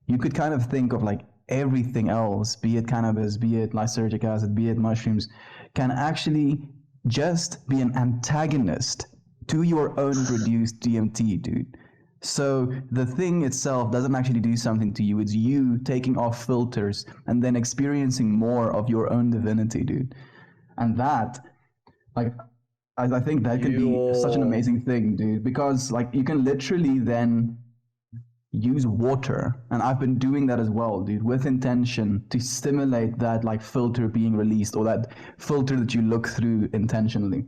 you could kind of think of like everything else, be it cannabis, be it lysergic acid, be it mushrooms, can actually just be an antagonist to your own produced DMT, dude. So the thing itself doesn't actually do something to you. It's you taking off filters and then experiencing more of your own divinity, dude. And that, like, I think that could be such an amazing thing, dude. Because like you can literally then use water, and I've been doing that as well, dude, with intention to stimulate that like filter being released, or that filter that you look through intentionally.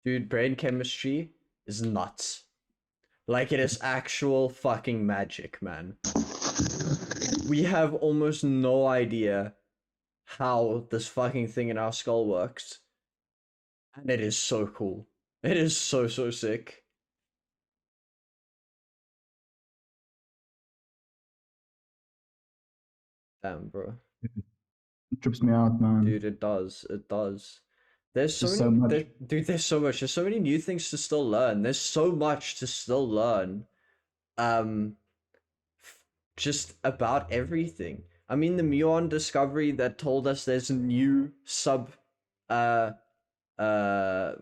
Dude, brain chemistry is nuts. Like, it is actual fucking magic, man. We have almost no idea how this fucking thing in our skull works. And it is so cool. It is so, so sick. Damn, bro. It trips me out, man. Dude, it does. It does. There's so Just many, so much. dude, there's so much. There's so many new things to still learn. There's so much to still learn. Um, just about everything. I mean, the muon discovery that told us there's new uh,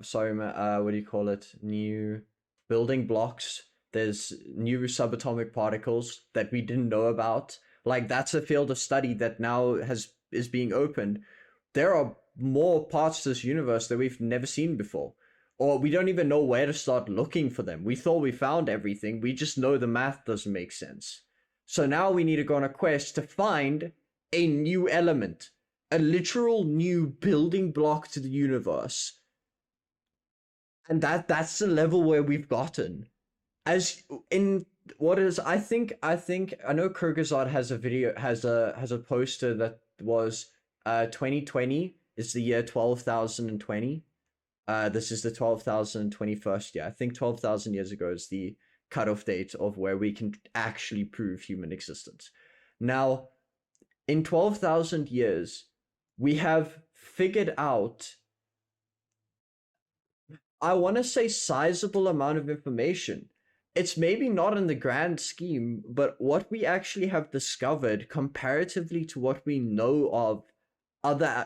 sorry, what do you call it? New building blocks. There's new subatomic particles that we didn't know about. Like, that's a field of study that now is being opened. There are more parts to this universe that we've never seen before, or we don't even know where to start looking for them. We thought we found everything. We just know the math doesn't make sense. So now we need to go on a quest to find a new element, a literal new building block to the universe. And that's the level where we've gotten. As in what is I know Krugerzad has a video, has a poster that was 2020 is the year 12,020. This is the 12,021st year. I think 12,000 years ago is the cutoff date of where we can actually prove human existence. Now, in 12,000 years, we have figured out, I want to say, sizable amount of information. It's maybe not in the grand scheme, but what we actually have discovered comparatively to what we know of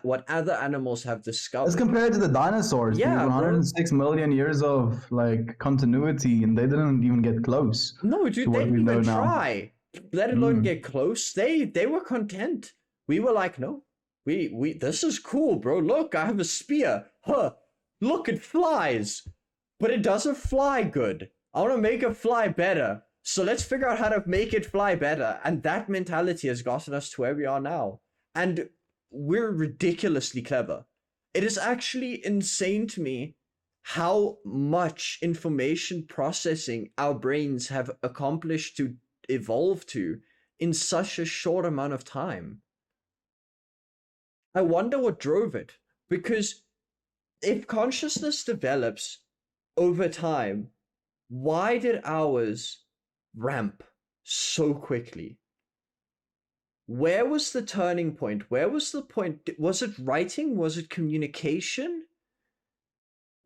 what other animals have discovered. As compared to the dinosaurs, Yeah, dude, bro. 106 million years of like continuity, and they didn't even get close. No, dude, to what they didn't we know even now. try. Let alone get close. They were content. We were like, no, we this is cool, bro. Look, I have a spear. Huh. Look, it flies. But it doesn't fly good. I want to make it fly better. So let's figure out how to make it fly better. And that mentality has gotten us to where we are now. And we're ridiculously clever. It is actually insane to me how much information processing our brains have accomplished to evolve to in such a short amount of time. I wonder what drove it. Because if consciousness develops over time, why did ours ramp so quickly? Where was the turning point? Where was the point? Was it writing? Was it communication?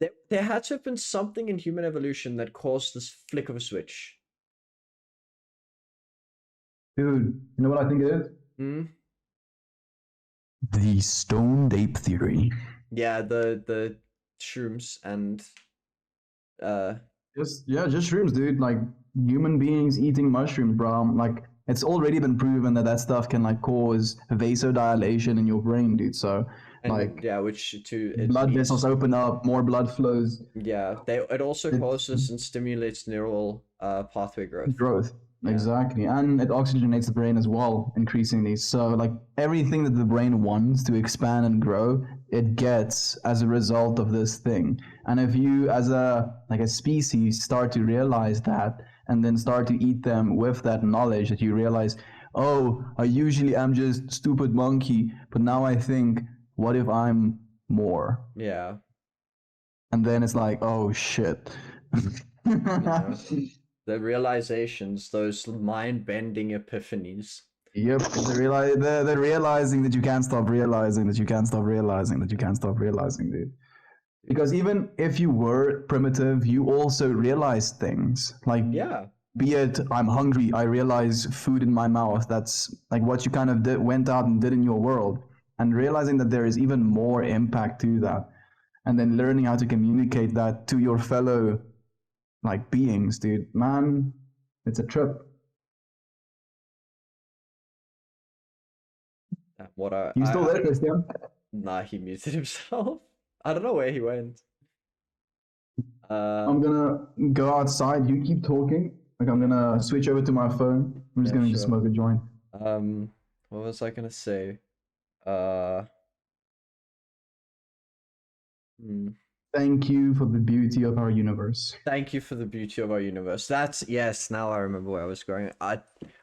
There had to have been something in human evolution that caused this flick of a switch. Dude, you know what I think it is? Hmm? The stoned ape theory. Yeah, the shrooms and uh Just shrooms, dude. Like human beings eating mushrooms, bro. Like it's already been proven that that stuff can like cause vasodilation in your brain, dude. So and like yeah, which to it blood leads, vessels open up, more blood flows. yeah, it also It's causes and stimulates neural pathway growth. growth. Yeah. Exactly. And it oxygenates the brain as well, increasingly. So like everything that the brain wants to expand and grow, it gets as a result of this thing. And if you as a species start to realize that and then start to eat them with that knowledge that you realize, oh, I usually am just stupid monkey, but now I think, what if I'm more? Yeah. And then it's like, oh shit. Yeah. The realizations, those mind-bending epiphanies. Yep, they're realizing that you can't stop realizing that you can't stop realizing that you can't stop realizing, dude. Because even if you were primitive, you also realized things. Like, Yeah. be it I'm hungry, I realize food in my mouth. That's like what you kind of went out and did in your world. And realizing that there is even more impact to that. And then learning how to communicate that to your fellow like beings, dude. Man, it's a trip. What I You still there, Christian? Nah, he muted himself. I don't know where he went. I'm gonna go outside. You keep talking. Like I'm gonna switch over to my phone. I'm just Yeah, gonna sure. smoke a joint. What was I gonna say? Uh, hmm. Thank you for the beauty of our universe. Thank you for the beauty of our universe. That's yes. Now I remember where I was going. I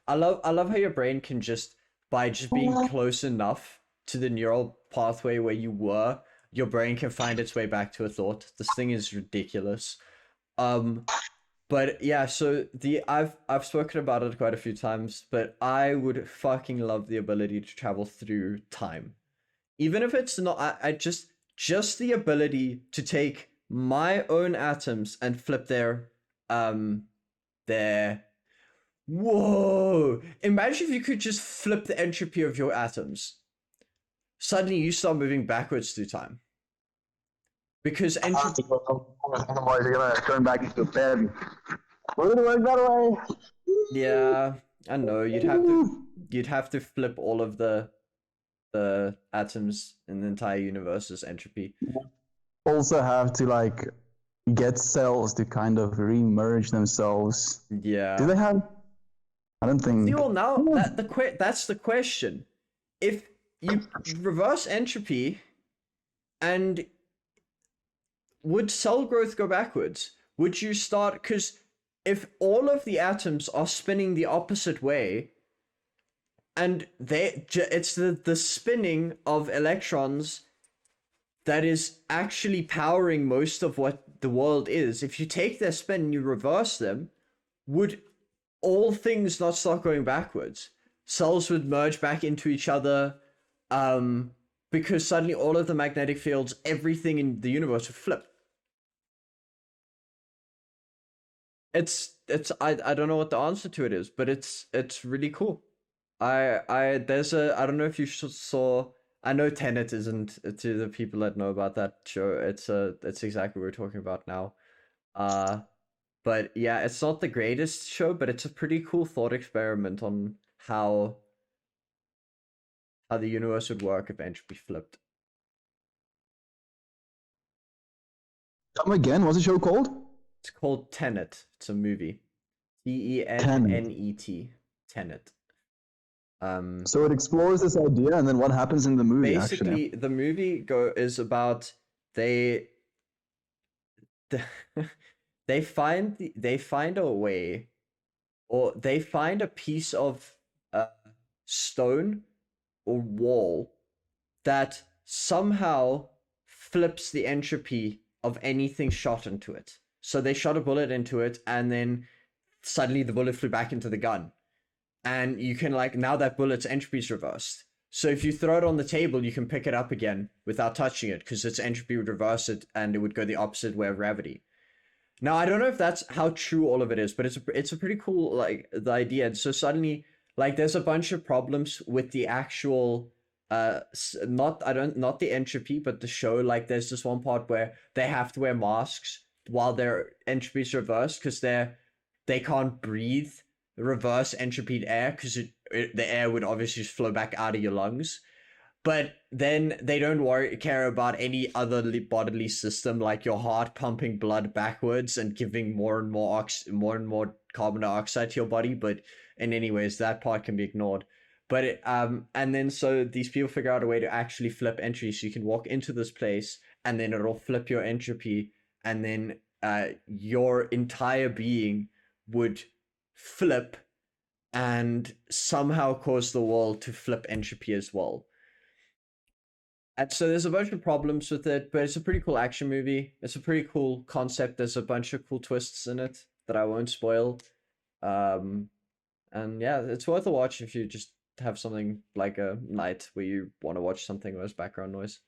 love how your brain can just by just being close enough to the neural pathway where you were, your brain can find its way back to a thought. This thing is ridiculous. But yeah, so I've spoken about it quite a few times, but I would fucking love the ability to travel through time. Even if it's not I just the ability to take my own atoms and flip their whoa. Imagine if you could just flip the entropy of your atoms. Suddenly you start moving backwards through time. Because entropy Otherwise, you're gonna turn back into a baby. We're gonna work that way. yeah, I know you'd have to flip all of the atoms in the entire universe as entropy. Also, have to like get cells to kind of re-merge themselves. Yeah. Do they have? I don't think. See, well, now that's the question. If you reverse entropy, and would cell growth go backwards? Would you start? Because if all of the atoms are spinning the opposite way, and it's the spinning of electrons that is actually powering most of what the world is. If you take their spin and you reverse them, would all things not start going backwards? Cells would merge back into each other, because suddenly all of the magnetic fields, everything in the universe would flip. I don't know what the answer to it is, but it's really cool. I don't know if you saw. I know Tenet isn't to the people that know about that show. It's exactly what we're talking about now. But yeah, it's not the greatest show, but it's a pretty cool thought experiment on how the universe would work if entropy flipped. Come again? What's the show called? It's called Tenet. It's a movie. Tenet. Tenet. So it explores this idea, and then what happens in the movie? Basically, actually, the movie is about they find a way, or they find a piece of stone or wall that somehow flips the entropy of anything shot into it. So they shot a bullet into it, and then suddenly the bullet flew back into the gun. And you can now that bullet's entropy is reversed. So if you throw it on the table, you can pick it up again without touching it because its entropy would reverse it and it would go the opposite way of gravity. Now I don't know if that's how true all of it is, but it's a pretty cool like the idea. And so suddenly like there's a bunch of problems with the actual not the entropy, but the show. Like there's this one part where they have to wear masks while their entropy is reversed because they can't breathe reverse entropied air because the air would obviously just flow back out of your lungs. But then they don't care about any other bodily system like your heart pumping blood backwards and giving more and more carbon dioxide to your body. But in any ways, that part can be ignored. But and then so these people figure out a way to actually flip entropy, so you can walk into this place and then it'll flip your entropy, and then your entire being would flip and somehow cause the world to flip entropy as well. And so there's a bunch of problems with it, but it's a pretty cool action movie. It's a pretty cool concept. There's a bunch of cool twists in it that I won't spoil. And yeah, it's worth a watch if you just have something like a night where you want to watch something with background noise.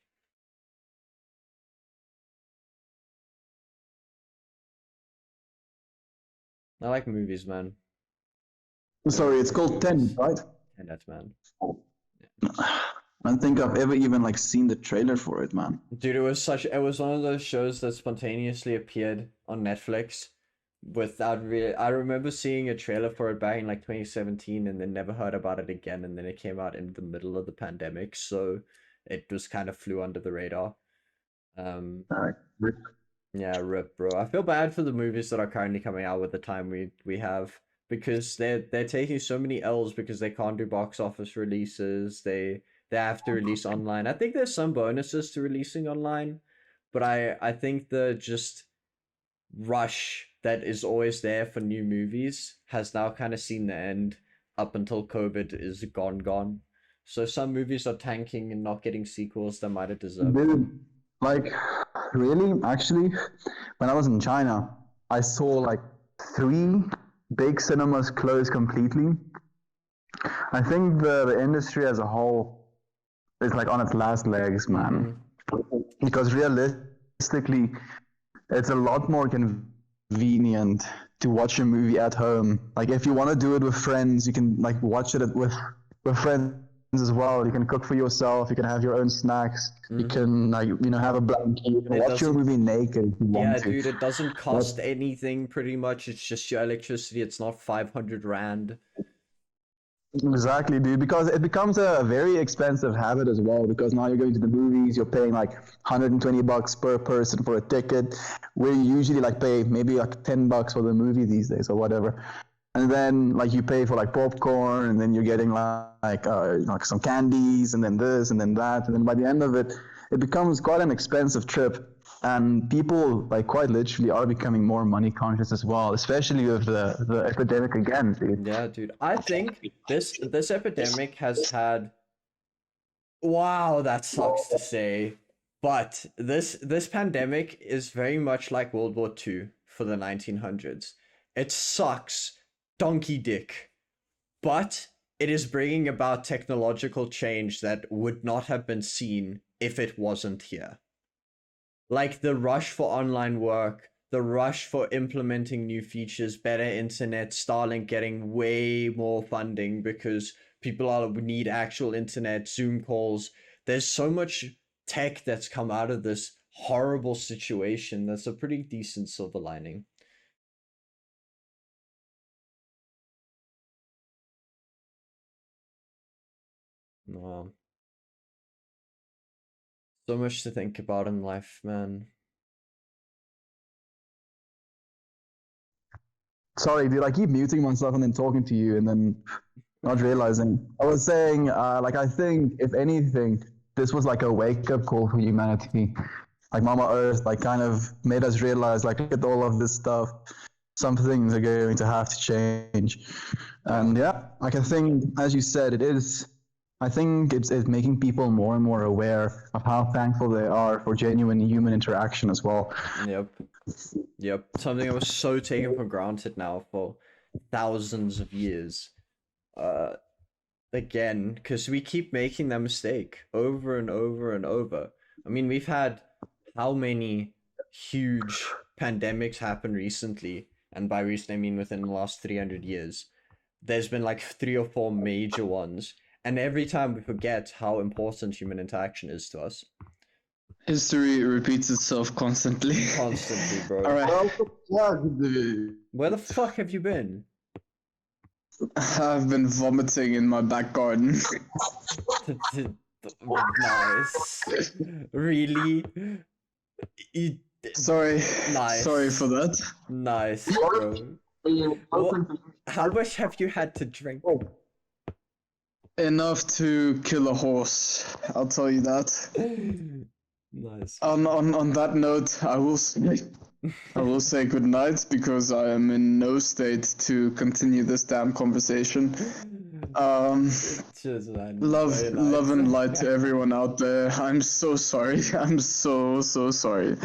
I like movies, man. Sorry, it's called Ten, right? And that's man. I don't think I've ever even like seen the trailer for it, man. Dude, it was one of those shows that spontaneously appeared on Netflix without really. I remember seeing a trailer for it back in like 2017 and then never heard about it again, and then it came out in the middle of the pandemic, so it just kind of flew under the radar. Alright. Yeah, rip, bro. I feel bad for the movies that are currently coming out with the time we have, because they're taking so many L's because they can't do box office releases. They have to release online. I think there's some bonuses to releasing online, but I think the just rush that is always there for new movies has now kind of seen the end up until COVID is gone. So some movies are tanking and not getting sequels that might have deserved. Dude, like, really? Actually, when I was in China, I saw like 3 big cinemas close completely. I think the industry as a whole is like on its last legs, man. Because realistically, it's a lot more convenient to watch a movie at home. Like if you want to do it with friends, you can like watch it with friends as well. You can cook for yourself. You can have your own snacks. You can like have a blanket. You can watch your movie naked if you want to. Dude, it doesn't cost anything pretty much. It's just your electricity. It's not 500 Rand. Exactly, dude, because it becomes a very expensive habit as well, because now you're going to the movies, you're paying like $120 per person for a ticket, where you usually like pay maybe like $10 for the movie these days or whatever. And then like you pay for like popcorn, and then you're getting like some candies, and then this and then that, and then by the end of it, it becomes quite an expensive trip. And people like quite literally are becoming more money conscious as well, especially with the epidemic again, dude. Yeah, dude. I think this epidemic has had. Wow, that sucks to say, but this pandemic is very much like World War II for the 1900s. It sucks, donkey dick, but it is bringing about technological change that would not have been seen if it wasn't here. Like the rush for online work, the rush for implementing new features, better internet, Starlink getting way more funding because people need actual internet, Zoom calls. There's so much tech that's come out of this horrible situation that's a pretty decent silver lining. Wow. So much to think about in life, man. Sorry, dude, I keep muting myself and then talking to you and then not realizing. I was saying, like, I think, if anything, this was like a wake-up call for humanity. Like Mama Earth, like, kind of made us realize, like, look at all of this stuff. Some things are going to have to change. And yeah, like, I think, as you said, I think it's making people more and more aware of how thankful they are for genuine human interaction as well. Yep. Something that was so taken for granted now for thousands of years. again because we keep making that mistake over and over and over. I mean, we've had how many huge pandemics happen recently, and by recent I mean within the last 300 years. There's been like 3 or 4 major ones, and every time we forget how important human interaction is to us. History repeats itself constantly. Constantly, bro. All right. What the fuck, dude? Where the fuck have you been? I've been vomiting in my back garden. Nice. Really? You- Sorry. Nice. Sorry for that. Nice, bro. How much have you had to drink? Enough to kill a horse. I'll tell you that. Nice. On that note, I will say good night because I am in no state to continue this damn conversation. Cheers, man. Love Very nice. love and light to everyone out there. I'm so sorry. I'm so sorry.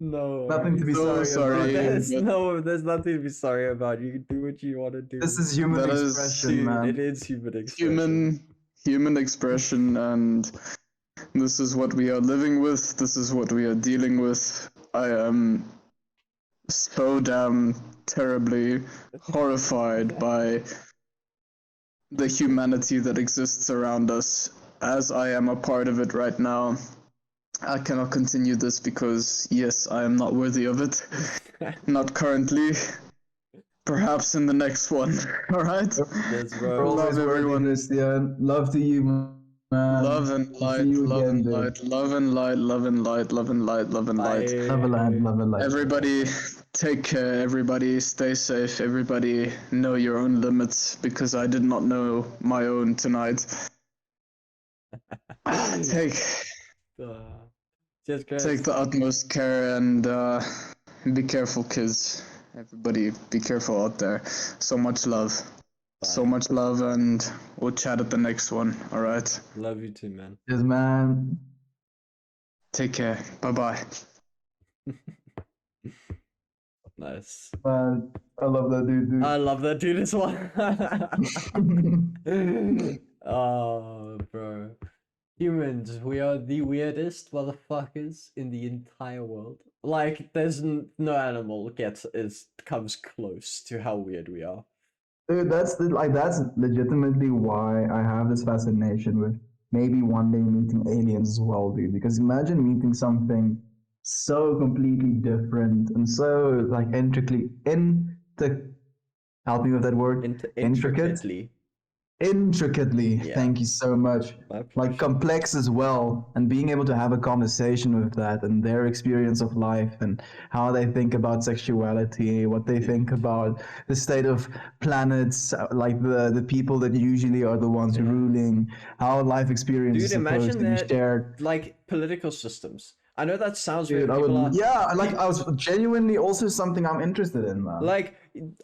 No. Nothing to be So sorry about. sorry. There's nothing to be sorry about. You can do what you want to do. This is human That is expression, Dude, man. it is human expression. Human expression, and this is what we are living with. This is what we are dealing with. I am so damn terribly horrified by the humanity that exists around us, as I am a part of it right now. I cannot continue this because, yes, I am not worthy of it. Not currently. Perhaps in the next one. Alright? Yes, We're bro. always Love everyone. Christian. Love to you, man. Love and light, See you love again, and dude. light, love and light, love and light, love and light, love and light. Bye. Love a land, love a life. Everybody, take care. Everybody, stay safe. Everybody, know your own limits because I did not know my own tonight. Take Cheers, Chris. the utmost care and be careful, kids. Everybody, be careful out there. So much love. So much love, and we'll chat at the next one. All right. Love you too, man. Yes, man. Take care. Bye bye. Nice. Man, I love that dude. I love that dude as well. Oh, bro. Humans, we are the weirdest motherfuckers in the entire world. Like, there's no animal comes close to how weird we are. Dude, that's legitimately why I have this fascination with maybe one day meeting aliens as well, dude. Because imagine meeting something so completely different and so like help me with that word. Intricately. Intricately. Yeah. Thank you so much. My Like pleasure. complex as well, and being able to have a conversation with that and their experience of life and how they think about sexuality, what they think about the state of planets, like the people that usually are the ones ruling, how life experience Dude, is supposed imagine to be that, shared. like, political systems. I know that sounds Dude, weird. I People would, are, yeah, I was genuinely also something I'm interested in, man. like,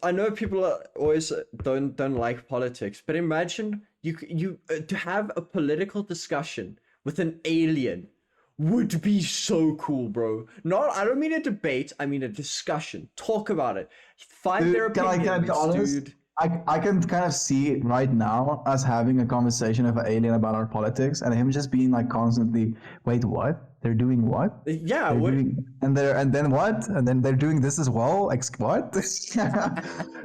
I know people are always don't like politics, but imagine you to have a political discussion with an alien would be so cool, bro. I don't mean a debate, I mean a discussion. Talk about it. Find Dude, their can I opinions, be honest? dude. I can kind of see it right now as having a conversation with an alien about our politics and him just being like constantly, wait, what? They're doing what? Yeah, They're what? doing, and then what? And then they're doing this as well? What?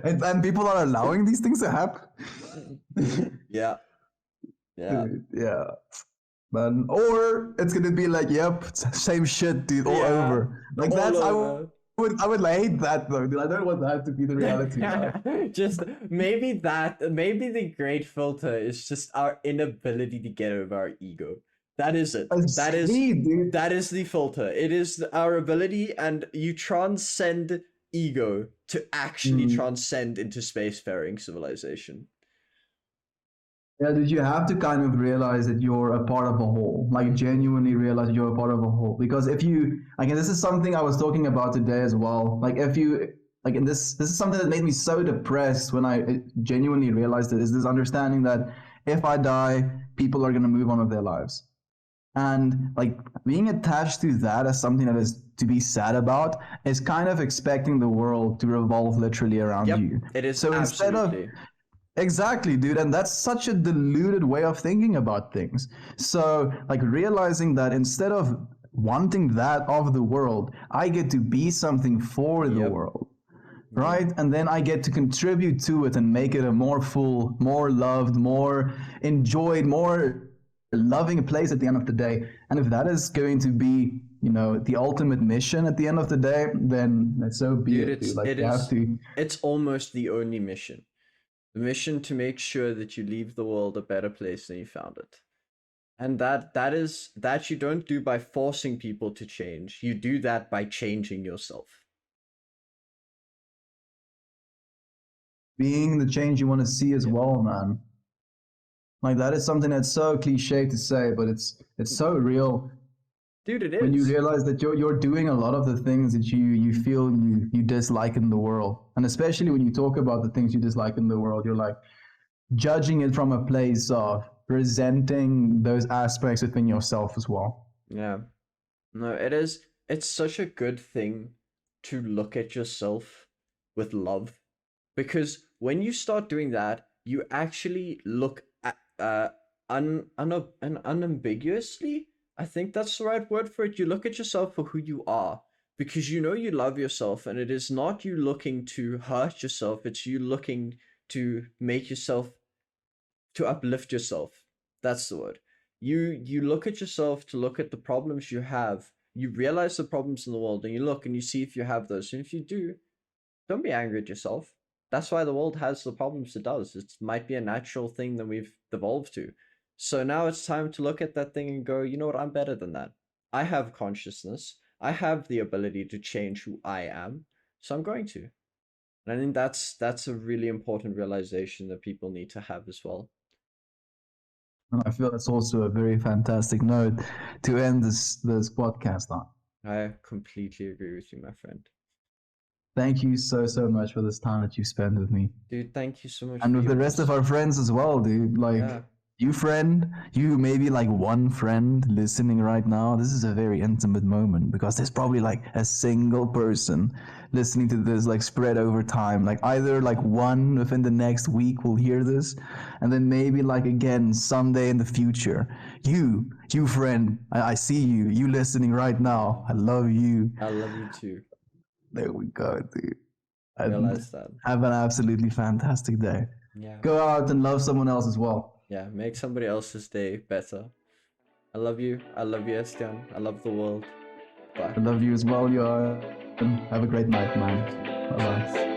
and people are allowing these things to happen? Yeah. Yeah. Dude, yeah. Man. Or it's gonna be like, yep, same shit, dude, all Yeah, over. Like all that's over. I would hate that though, dude. I don't want that to be the reality. Man. Just maybe the great filter is just our inability to get over our ego. That is it. That is Dude. that is the filter. It is our ability, and you transcend ego to actually transcend into spacefaring civilization. Yeah, dude, you have to kind of realize that you're a part of a whole. Like genuinely realize that you're a part of a whole. Because if you, like, and this is something I was talking about today as well. Like if you, like, and this is something that made me so depressed when I genuinely realized it, is this understanding that if I die, people are going to move on with their lives. And like being attached to that as something that is to be sad about is kind of expecting the world to revolve literally around Yep, you. it is So instead of absolutely. Exactly, dude. And that's such a deluded way of thinking about things. So, like, realizing that instead of wanting that of the world, I get to be something for the Yep. world, right? And then I get to contribute to it and make it a more full, more loved, more enjoyed, more loving place at the end of the day. And if that is going to be, the ultimate mission at the end of the day, then so be Dude, it, dude. Like, it you have is to. it's almost the only mission. The mission to make sure that you leave the world a better place than you found it. And that you don't do by forcing people to change. You do that by changing yourself. Being the change you want to see as well, man. Like that is something that's so cliche to say, but it's so real Dude, it when you is. realize that you're doing a lot of the things that you feel you dislike in the world. And especially when you talk about the things you dislike in the world, you're like judging it from a place of resenting those aspects within yourself as well. Yeah. No, it is. It's such a good thing to look at yourself with love, because when you start doing that, you actually look at unambiguously. I think that's the right word for it. You look at yourself for who you are, because you know you love yourself, and it is not you looking to hurt yourself. It's you looking to make yourself, to uplift yourself. That's the word. You look at yourself to look at the problems you have. You realize the problems in the world, and you look and you see if you have those. And if you do, don't be angry at yourself. That's why the world has the problems it does. It might be a natural thing that we've evolved to. So now it's time to look at that thing and go, you know what, I'm better than that. I have consciousness. I have the ability to change who I am. So I'm going to. And I think that's a really important realization that people need to have as well. And I feel that's also a very fantastic note to end this podcast on. I completely agree with you, my friend. Thank you so much for this time that you spent with me. Dude, thank you so much And for with the rest of our friends as well, dude. Like, Yeah. you friend, you maybe like one friend listening right now. This is a very intimate moment because there's probably like a single person listening to this, like spread over time. Like either like one within the next week will hear this, and then maybe like again someday in the future. You friend, I see you. You listening right now. I love you. I love you too. There we go, dude. I And realize that. have an absolutely fantastic day. Yeah. Go out and love someone else as well. Yeah, make somebody else's day better. I love you. I love you, Estian. I love the world. Bye. I love you as well, you are. Have a great night, man. Bye bye.